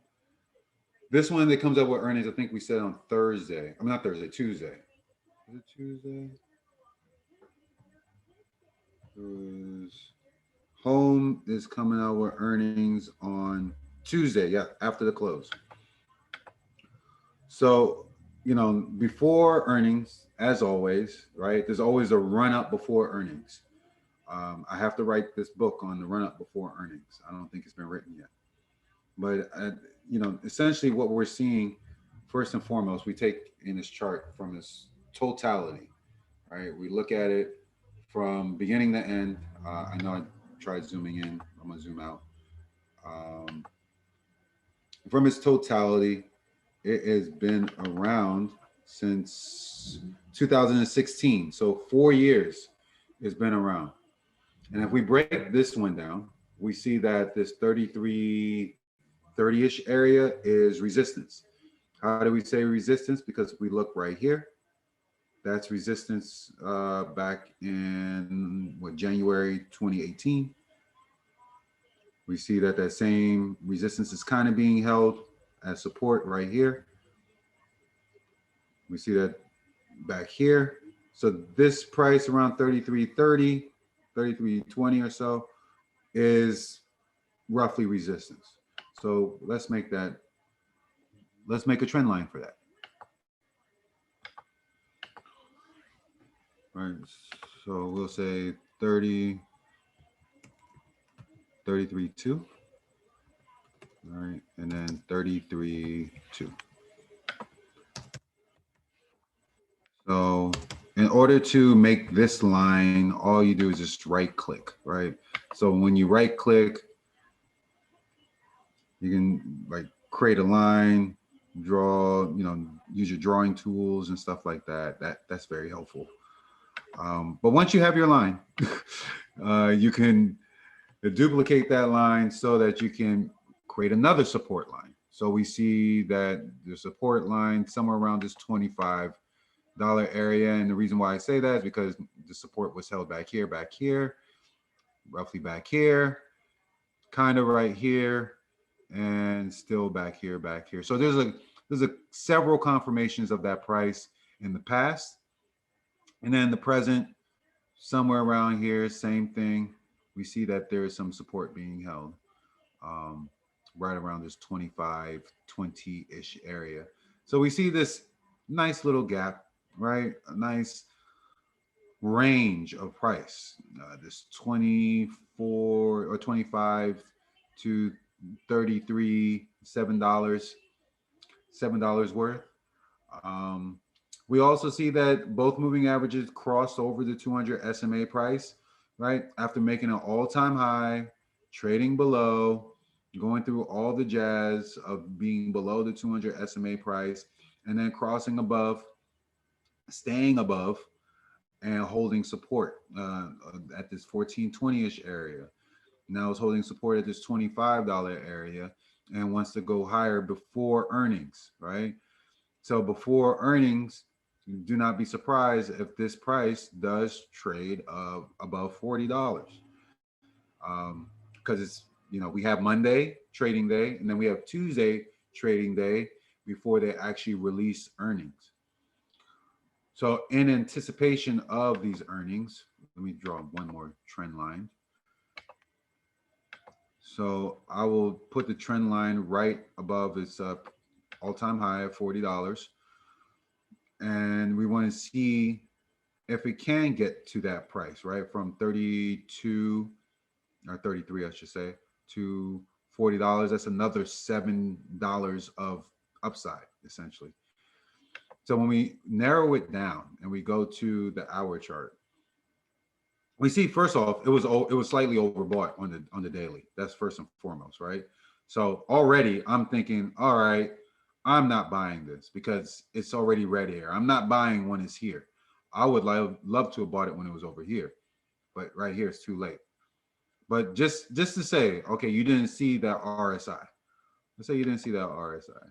This one that comes up with earnings, I think we said on Thursday. I mean, not Thursday, Tuesday. Is it Tuesday? Home is coming out with earnings on Tuesday, yeah, after the close. So, before earnings, as always, right? There's always a run up before earnings. I have to write this book on the run up before earnings. I don't think it's been written yet. But, essentially what we're seeing, first and foremost, we take in this chart from its totality, right? We look at it from beginning to end. I know I tried zooming in. I'm going to zoom out. From its totality, it has been around since 2016. So 4 years it's been around. And if we break this one down, we see that this 33.30-ish area is resistance. How do we say resistance? Because if we look right here, That's resistance back in what, January 2018. We see that that same resistance is kind of being held as support right here. We see that back here. So this price around 33.30, 33.20 or so is roughly resistance. So let's make a trend line for that. All right, so we'll say 33.2. All right, and then 33.2. So in order to make this line, all you do is just right click, right? So when you right click, you can like create a line, draw, use your drawing tools and stuff like that. That's very helpful. But once you have your line, you can duplicate that line so that you can create another support line. So we see that the support line somewhere around this $25 area. And the reason why I say that is because the support was held back here, roughly back here, kind of right here, and still back here. So there's a several confirmations of that price in the past. And then the present, somewhere around here, same thing. We see that there is some support being held right around this 25-20-ish area. So we see this nice little gap, right? A nice range of price, this 24 or 25 to 33, $7 worth. We also see that both moving averages crossed over the 200 SMA price, right? After making an all-time high, trading below, going through all the jazz of being below the 200 SMA price, and then crossing above, staying above, and holding support at this 1420-ish area. Now it's holding support at this $25 area and wants to go higher before earnings, right? So before earnings, do not be surprised if this price does trade above $40. Because it's, we have Monday trading day, and then we have Tuesday trading day before they actually release earnings. So in anticipation of these earnings, let me draw one more trend line. So I will put the trend line right above its all-time high of $40. And we want to see if it can get to that price, right? From 32 or 33, I should say, to $40. That's another $7 of upside, essentially. So when we narrow it down and we go to the hour chart, we see, first off, it was slightly overbought on the daily. That's first and foremost, right? So already I'm thinking, all right, I'm not buying this because it's already red here. I'm not buying when it's here. I would love to have bought it when it was over here, but right here it's too late. But just to say, okay, you didn't see that RSI. Let's say you didn't see that RSI.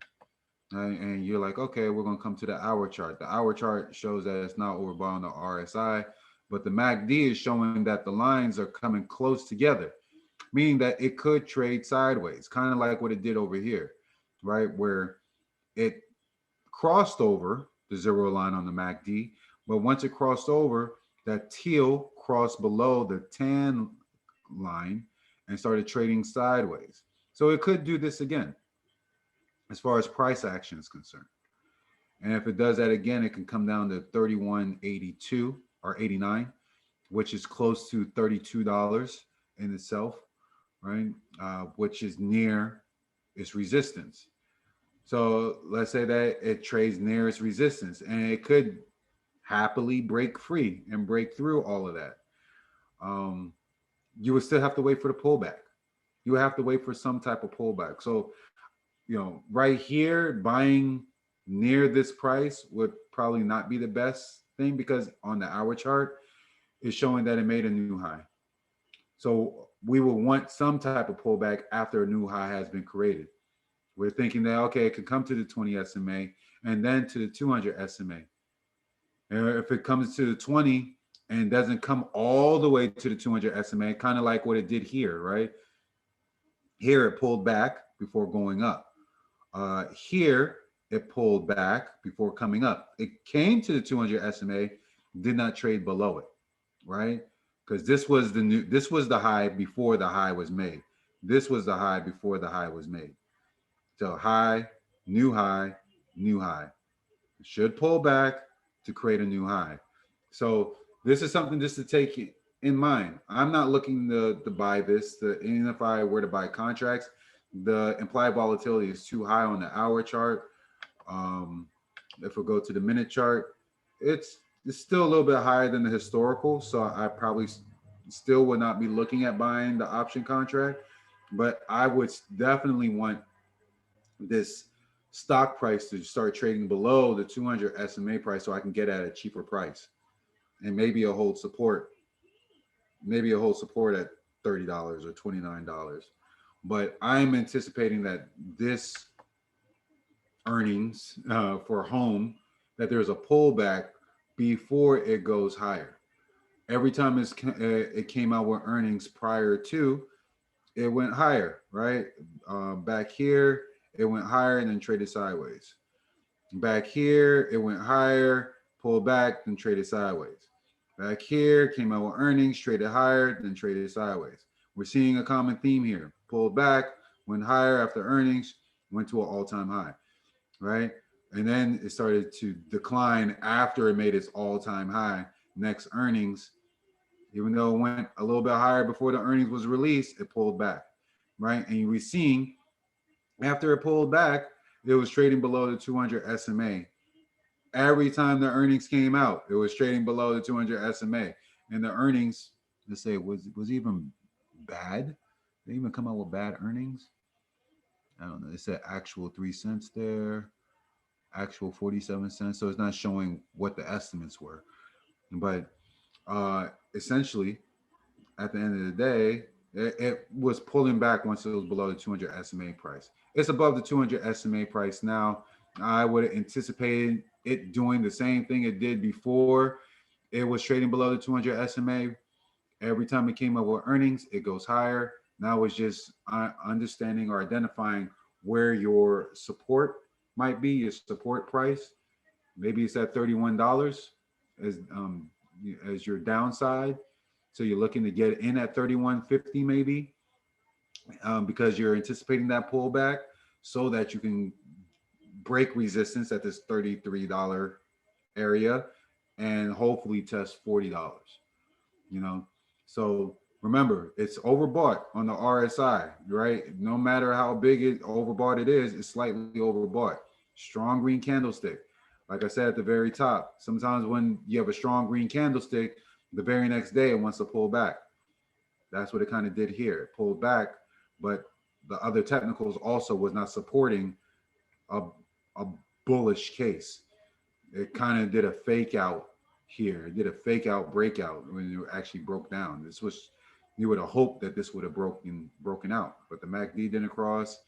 Right? And you're like, okay, we're going to come to the hour chart. The hour chart shows that it's not overbought on the RSI, but the MACD is showing that the lines are coming close together, meaning that it could trade sideways, kind of like what it did over here, right? Where it crossed over the zero line on the MACD, but once it crossed over, that teal crossed below the tan line and started trading sideways. So it could do this again as far as price action is concerned. And if it does that again, it can come down to 31.82 or 89, which is close to $32 in itself, right? Which is near its resistance. So let's say that it trades near its resistance, and it could happily break free and break through all of that. You would still have to wait for the pullback. You have to wait for some type of pullback. So, right here, buying near this price would probably not be the best thing, because on the hour chart, it's showing that it made a new high. So we will want some type of pullback after a new high has been created. We're thinking that, okay, it could come to the 20 SMA and then to the 200 SMA. If it comes to the 20 and doesn't come all the way to the 200 SMA, kind of like what it did here, right? Here it pulled back before going up. Here it pulled back before coming up. It came to the 200 SMA, did not trade below it, right? Because this was the high before the high was made. This was the high before the high was made. So high, new high, new high. It should pull back to create a new high. So this is something just to take in mind. I'm not looking to buy this. Even if I were to buy contracts, the implied volatility is too high on the hour chart. If we go to the minute chart, it's still a little bit higher than the historical. So I probably still would not be looking at buying the option contract, but I would definitely want this stock price to start trading below the 200 SMA price so I can get at a cheaper price, and maybe a hold support at $30 or $29. But I'm anticipating that this earnings for home, that there's a pullback before it goes higher. Every time it came out with earnings prior to, it went higher, right? Back here, it went higher and then traded sideways. Back here, it went higher, pulled back, then traded sideways. Back here, came out with earnings, traded higher, then traded sideways. We're seeing a common theme here. Pulled back, went higher after earnings, went to an all-time high, right? And then it started to decline after it made its all-time high. Next earnings, even though it went a little bit higher before the earnings was released, it pulled back, right? And we're seeing after it pulled back, it was trading below the 200 SMA. Every time the earnings came out, it was trading below the 200 SMA. And the earnings, let's say, was even bad. They even come out with bad earnings. I don't know. It said actual 3 cents there, actual 47 cents. So it's not showing what the estimates were. But essentially, at the end of the day, it was pulling back once it was below the 200 SMA price. It's above the 200 SMA price now. I would have anticipated it doing the same thing it did before it was trading below the 200 SMA. Every time it came up with earnings, it goes higher. Now it's just understanding or identifying where your support might be, your support price. Maybe it's at $31 as your downside. So you're looking to get in at 31.50 maybe, because you're anticipating that pullback so that you can break resistance at this $33 area and hopefully test $40, you know? So remember, it's overbought on the RSI, right? No matter how big overbought it is, it's slightly overbought. Strong green candlestick. Like I said at the very top, sometimes when you have a strong green candlestick, the very next day it wants to pull back. That's what it kind of did here. It pulled back, but the other technicals also was not supporting a bullish case. It kind of did a fake out here. It did a fake out breakout when it actually broke down. This was, you would have hoped that this would have broken out, but the MACD didn't cross.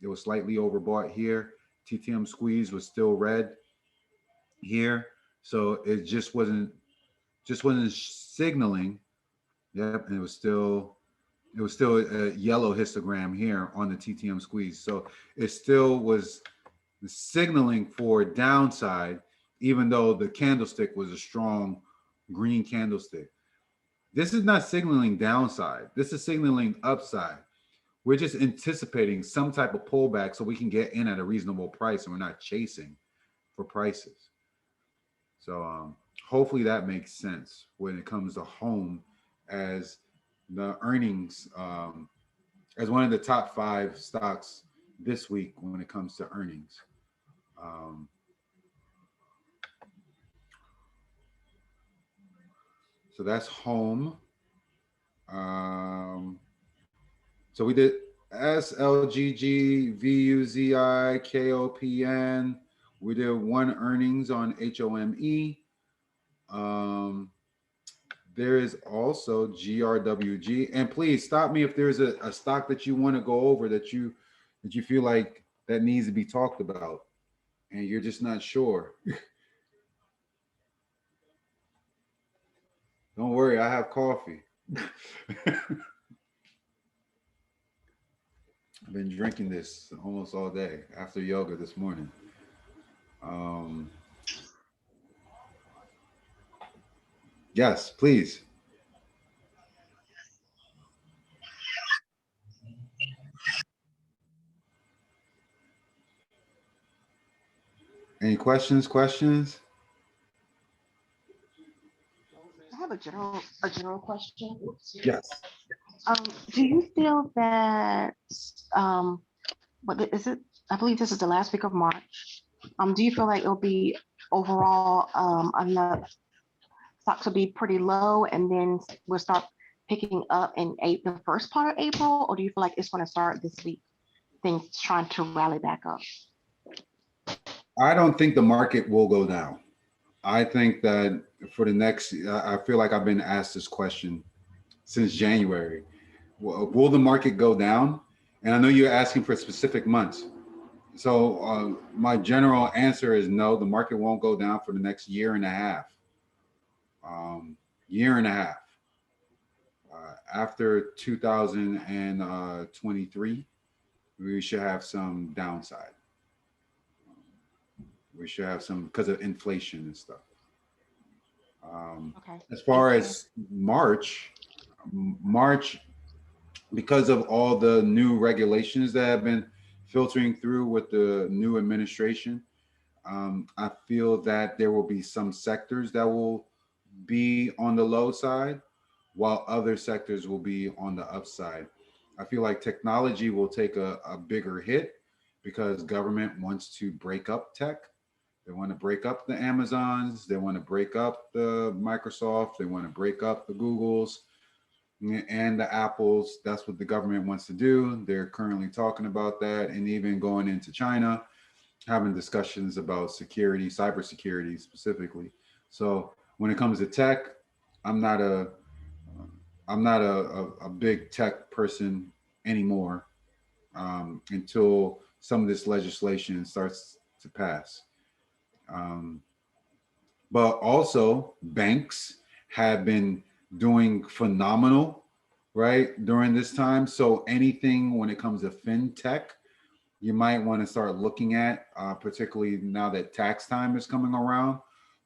It was slightly overbought here. TTM squeeze was still red here. So it just wasn't signaling. Yep, and it was still a yellow histogram here on the TTM squeeze. So it still was signaling for downside, even though the candlestick was a strong green candlestick. This is not signaling downside. This is signaling upside. We're just anticipating some type of pullback so we can get in at a reasonable price and we're not chasing for prices. So hopefully that makes sense when it comes to home as the earnings, as one of the top 5 stocks this week when it comes to earnings. So that's home. So we did SLGG, VUZI, KOPN. We did 1 earnings on HOME. There is also GRWG. And please stop me if there's a stock that you want to go over that you feel like that needs to be talked about and you're just not sure. Don't worry, I have coffee. I've been drinking this almost all day after yoga this morning. Um, yes, please. Any questions? Questions? I have a general question. Yes. Do you feel that, is it, I believe this is the last week of March. Do you feel like it'll be overall, enough stocks will be pretty low and then we'll start picking up in the first part of April? Or do you feel like it's going to start this week, things trying to rally back up? I don't think the market will go down. I think that for the next, I feel like I've been asked this question since January. Will the market go down? And I know you're asking for specific months. So my general answer is no, the market won't go down for the next year and a half. Year and a half. After 2023, we should have some downside. We should have some because of inflation and stuff. Okay. As far as March, because of all the new regulations that have been filtering through with the new administration, I feel that there will be some sectors that will be on the low side, while other sectors will be on the upside. I feel like technology will take a bigger hit because government wants to break up tech. They want to break up the Amazons. They want to break up the Microsoft. They want to break up the Googles and the Apples. That's what the government wants to do. They're currently talking about that and even going into China, having discussions about security, cybersecurity specifically. So when it comes to tech, I'm not a big tech person anymore until some of this legislation starts to pass. But also banks have been doing phenomenal, right, during this time. So anything when it comes to fintech, you might want to start looking at, particularly now that tax time is coming around.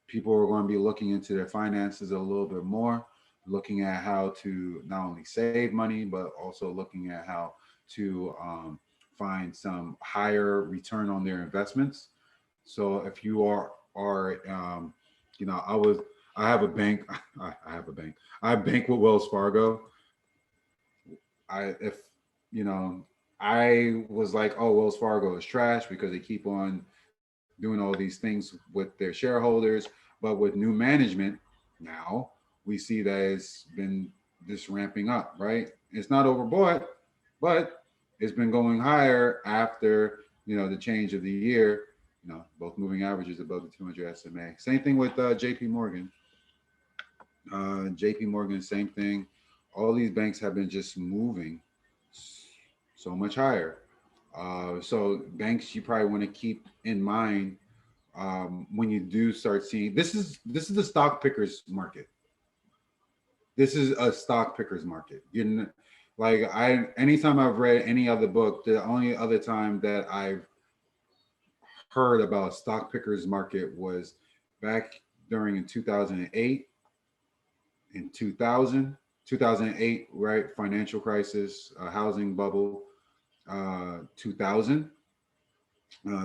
People are going to be looking into their finances a little bit more, looking at how to not only save money, but also looking at how to find some higher return on their investments. So if you are you know, I have a bank. I bank with Wells Fargo. If you know, I was like, oh, Wells Fargo is trash because they keep on doing all these things with their shareholders. But with new management now, we see that it's been just ramping up, right? It's not overbought, but it's been going higher after, you know, the change of the year. You know, both moving averages above the 200 SMA. Same thing with JP Morgan. JP Morgan, same thing. All these banks have been just moving so much higher. So banks you probably want to keep in mind when you do start seeing this is the stock pickers market. This is a stock pickers market. Like anytime I've read any other book, the only other time that I've heard about stock pickers market was back during in 2008 in 2008, right? Financial crisis, housing bubble, 2000.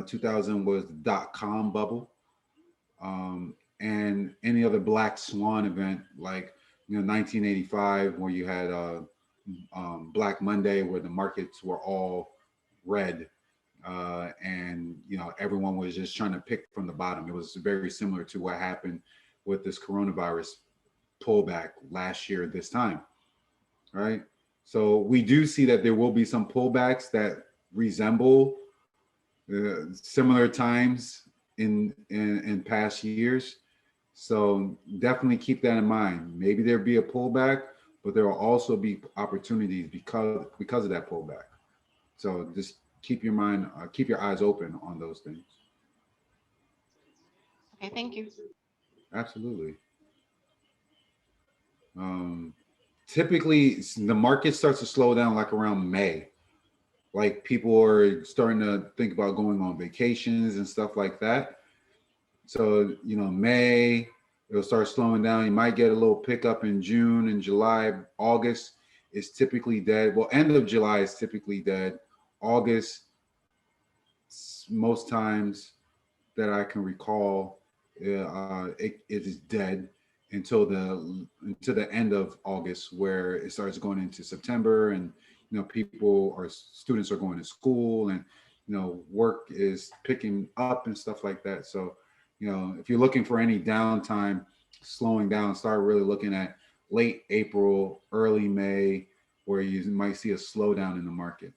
2000 was the dot-com bubble. And any other black swan event like, you know, 1985, where you had Black Monday, where the markets were all red. And, you know, everyone was just trying to pick from the bottom. It was very similar to what happened with this coronavirus pullback last year at this time, right? So we do see that there will be some pullbacks that resemble similar times in past years. So definitely keep that in mind. Maybe there'll be a pullback, but there will also be opportunities because of that pullback. So just keep your mind, keep your eyes open on those things. Okay, thank you. Absolutely. Typically the market starts to slow down like around May. Like people are starting to think about going on vacations and stuff like that. So, you know, May, it'll start slowing down. You might get a little pickup in June and July. August is typically dead. Well, end of July is typically dead. August, most times that I can recall, it is dead until the end of August, where it starts going into September, and you know, students are going to school, and you know, work is picking up and stuff like that. So, you know, if you're looking for any downtime, slowing down, start really looking at late April, early May, where you might see a slowdown in the market.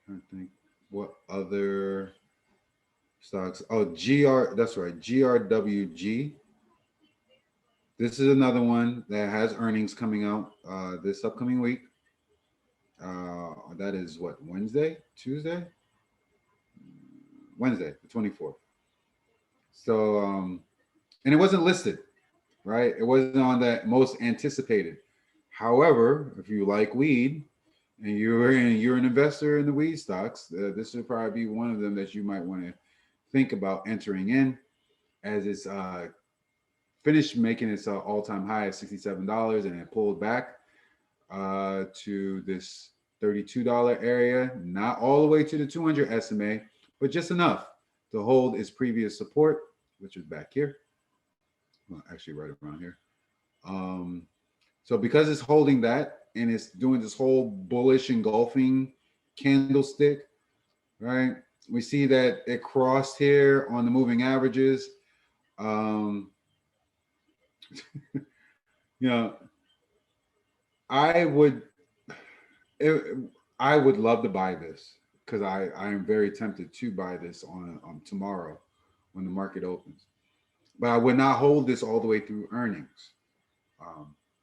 I think what other stocks? Oh, that's right, GRWG. This is another one that has earnings coming out this upcoming week. That is what, Wednesday, Tuesday? Wednesday, the 24th. So, and it wasn't listed, right? It wasn't on that most anticipated. However, if you like weed and you're an investor in the weed stocks, this would probably be one of them that you might want to think about entering in, as it's finished making its all-time high at $67, and it pulled back to this $32 area, not all the way to the 200 SMA, but just enough to hold its previous support, which is back here. Well, actually right around here. So because it's holding that and it's doing this whole bullish engulfing candlestick, right? We see that it crossed here on the moving averages. You know, I would love to buy this, because I am very tempted to buy this on tomorrow when the market opens, but I would not hold this all the way through earnings.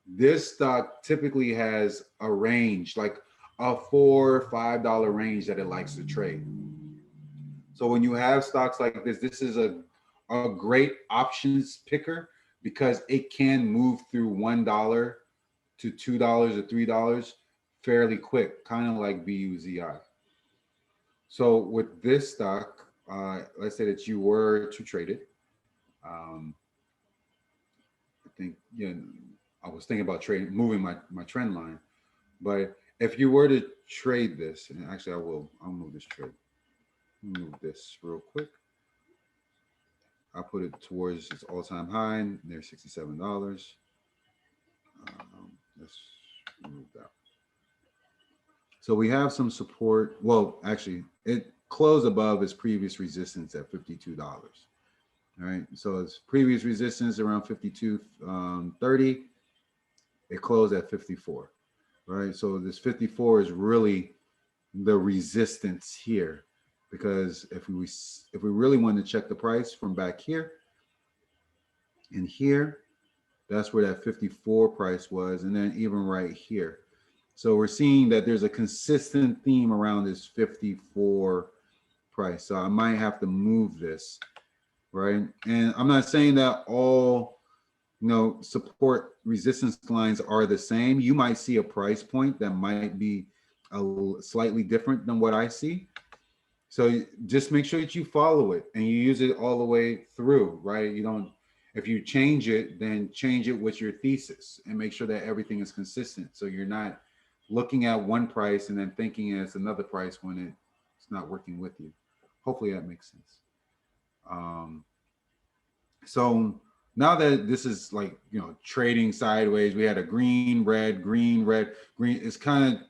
This stock typically has a range, like a $4 or $5 range that it likes to trade. So when you have stocks like this is a great options picker, because it can move through $1 to $2 or $3 fairly quick, kind of like VUZI. So with this stock, let's say that you were to trade it. I think, you know, I was thinking about moving my trend line, but if you were to trade this, and actually I'll move this trade. Move this real quick. I'll put it towards its all-time high near $67. Let's move that. So we have some support. Well, actually, it closed above its previous resistance at $52. All right. So its previous resistance around 52.30. It closed at 54. Right. So this 54 is really the resistance here, because if we really want to check the price from back here and here, that's where that 54 price was, and then even right here. So we're seeing that there's a consistent theme around this 54 price. So I might have to move this, right? And I'm not saying that all, you know, support resistance lines are the same. You might see a price point that might be slightly different than what I see. So just make sure that you follow it and you use it all the way through, right? You don't, if you change it, then change it with your thesis and make sure that everything is consistent. So you're not looking at one price and then thinking it's another price when it's not working with you. Hopefully that makes sense. So now that this is like, you know, trading sideways, we had a green, red, green, red, green. It's kind of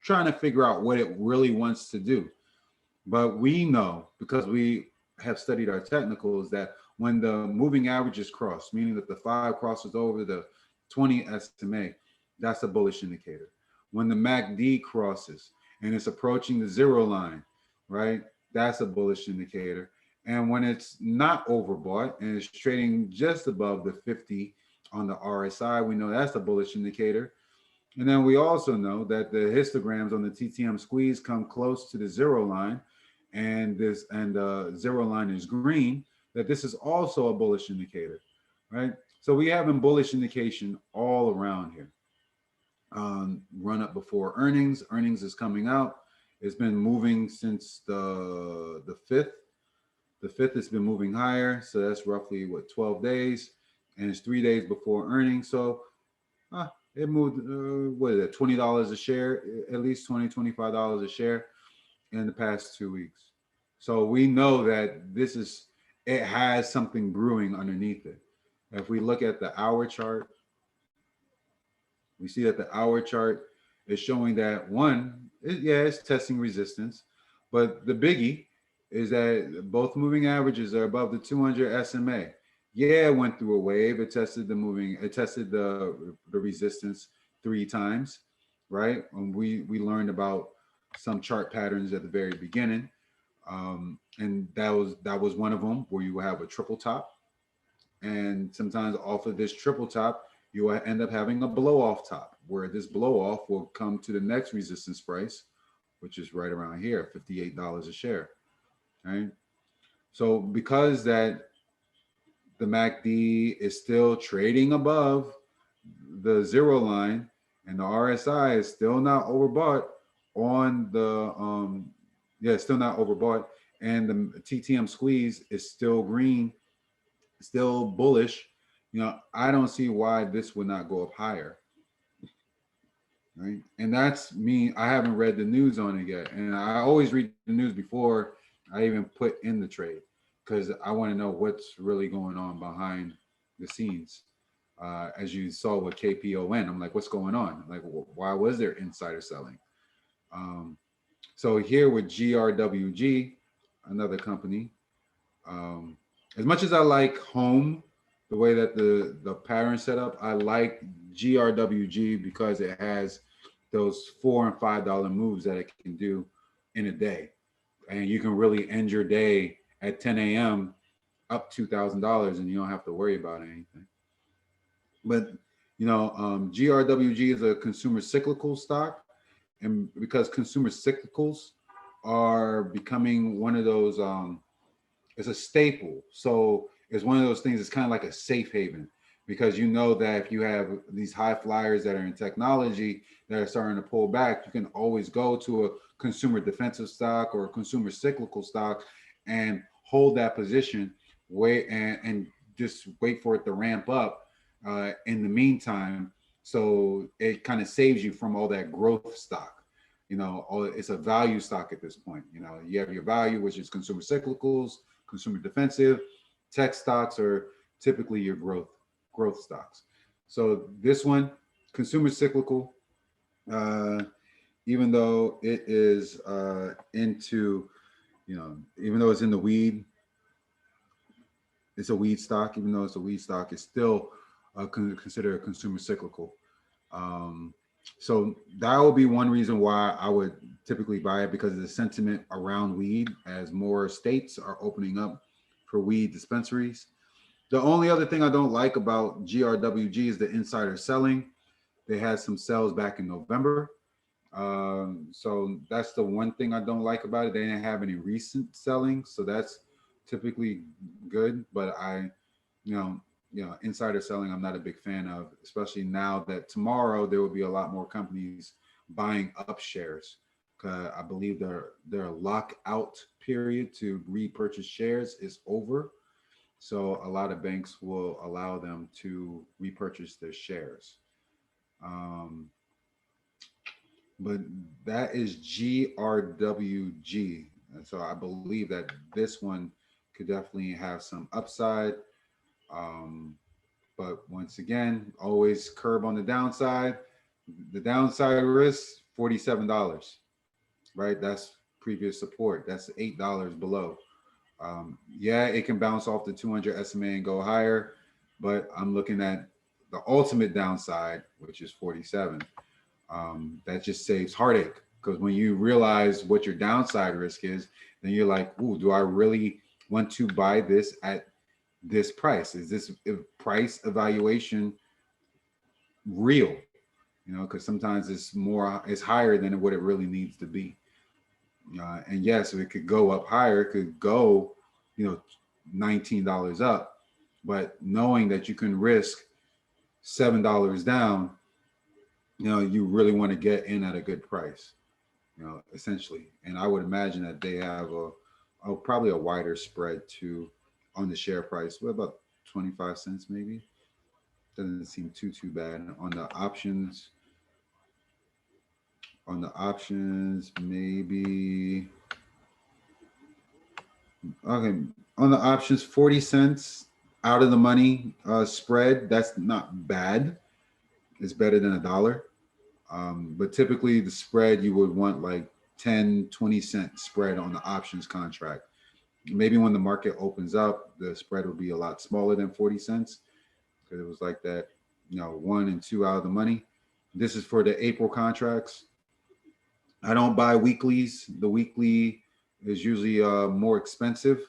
trying to figure out what it really wants to do. But we know, because we have studied our technicals, that when the moving averages cross, meaning that the 5 crosses over the 20 SMA, that's a bullish indicator. When the MACD crosses and it's approaching the 0 line, right, that's a bullish indicator. And when it's not overbought and it's trading just above the 50 on the RSI, we know that's a bullish indicator. And then we also know that the histograms on the TTM Squeeze come close to the 0 line, and the zero line is green, that this is also a bullish indicator, right? So we have a bullish indication all around here. Run up before earnings. Earnings is coming out. It's been moving since the 5th. The 5th has been moving higher. So that's roughly what, 12 days, and it's 3 days before earnings. So it moved, what is it, $20 a share, at least $20, $25 a share in the past 2 weeks. So we know that it has something brewing underneath it. If we look at the hour chart, we see that the hour chart is showing that it's testing resistance, but the biggie is that both moving averages are above the 200 SMA. Yeah, it went through a wave. It tested the resistance 3 times, right? And we learned about some chart patterns at the very beginning, and that was one of them, where you have a triple top, and sometimes off of this triple top, you will end up having a blow off top, where this blow off will come to the next resistance price, which is right around here, $58 a share, right? So because that the MACD is still trading above the zero line, and the RSI is still not overbought on the, still not overbought, and the TTM squeeze is still green, still bullish, I don't see why this would not go up higher, right? And that's me. I haven't read the news on it yet, and I always read the news before I even put in the trade, because I want to know what's really going on behind the scenes. As you saw with KPON, I'm like, what's going on? Like, why was there insider selling? So here with GRWG, another company, as much as I like Home, the way that the pattern set up, I like GRWG because it has those $4 and $5 moves that it can do in a day, and you can really end your day at 10 a.m. up $2,000, and you don't have to worry about anything. But GRWG is a consumer cyclical stock, and because consumer cyclicals are becoming one of those, it's a staple. So it's one of those things. It's kind of like a safe haven, because you know that if you have these high flyers that are in technology that are starting to pull back, you can always go to a consumer defensive stock or a consumer cyclical stock and hold that position, wait and just wait for it to ramp up in the meantime. So it kind of saves you from all that growth stock. It's a value stock at this point. You have your value, which is consumer cyclicals, consumer defensive. Tech stocks are typically your growth stocks. So this one, consumer cyclical, even though it is into, even though it's in the weed, it's a weed stock. Even though it's a weed stock, it's still considered a consumer cyclical. So that would be one reason why I would typically buy it, because of the sentiment around weed, as more states are opening up for weed dispensaries. The only other thing I don't like about GRWG is the insider selling. They had some sales back in November. So that's the one thing I don't like about it. They didn't have any recent selling, so that's typically good. But insider selling, I'm not a big fan of, especially now that tomorrow there will be a lot more companies buying up shares. I believe their lockout period to repurchase shares is over. So a lot of banks will allow them to repurchase their shares. But that is GRWG. And so I believe that this one could definitely have some upside. But once again, always curb on the downside. The downside risk, $47, right? That's previous support. That's $8 below. Yeah, it can bounce off the 200 SMA and go higher, but I'm looking at the ultimate downside, which is 47. That just saves heartache, because when you realize what your downside risk is, then you're like, ooh, do I really want to buy this at this price? Is this price evaluation real? Because sometimes it's higher than what it really needs to be. And yes, it could go up higher. It could go, $19 up. But knowing that you can risk $7 down, you really want to get in at a good price, essentially. And I would imagine that they have probably a wider spread too on the share price. What about 25 cents maybe? Doesn't seem too bad. On the options, maybe. Okay, on the options, 40 cents out of the money spread. That's not bad. It's better than $1. But typically the spread, you would want like 10, 20 cent spread on the options contract. Maybe when the market opens up, the spread will be a lot smaller than 40 cents because it was like that, 1 and 2 out of the money. This is for the April contracts. I don't buy weeklies. The weekly is usually more expensive.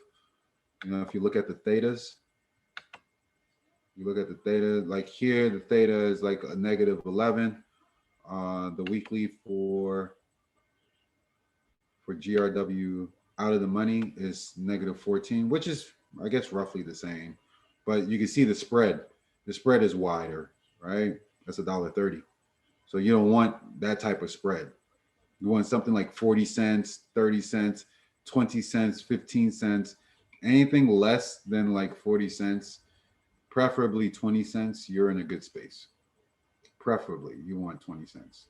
If you look at the thetas, like here, the theta is like a -11. The weekly for GRW out of the money is -14, which is, I guess, roughly the same. But you can see the spread. The spread is wider, right? That's $1.30. So you don't want that type of spread. You want something like 40 cents, 30 cents, 20 cents, 15 cents, anything less than like 40 cents, preferably 20 cents, you're in a good space. Preferably, you want 20 cents.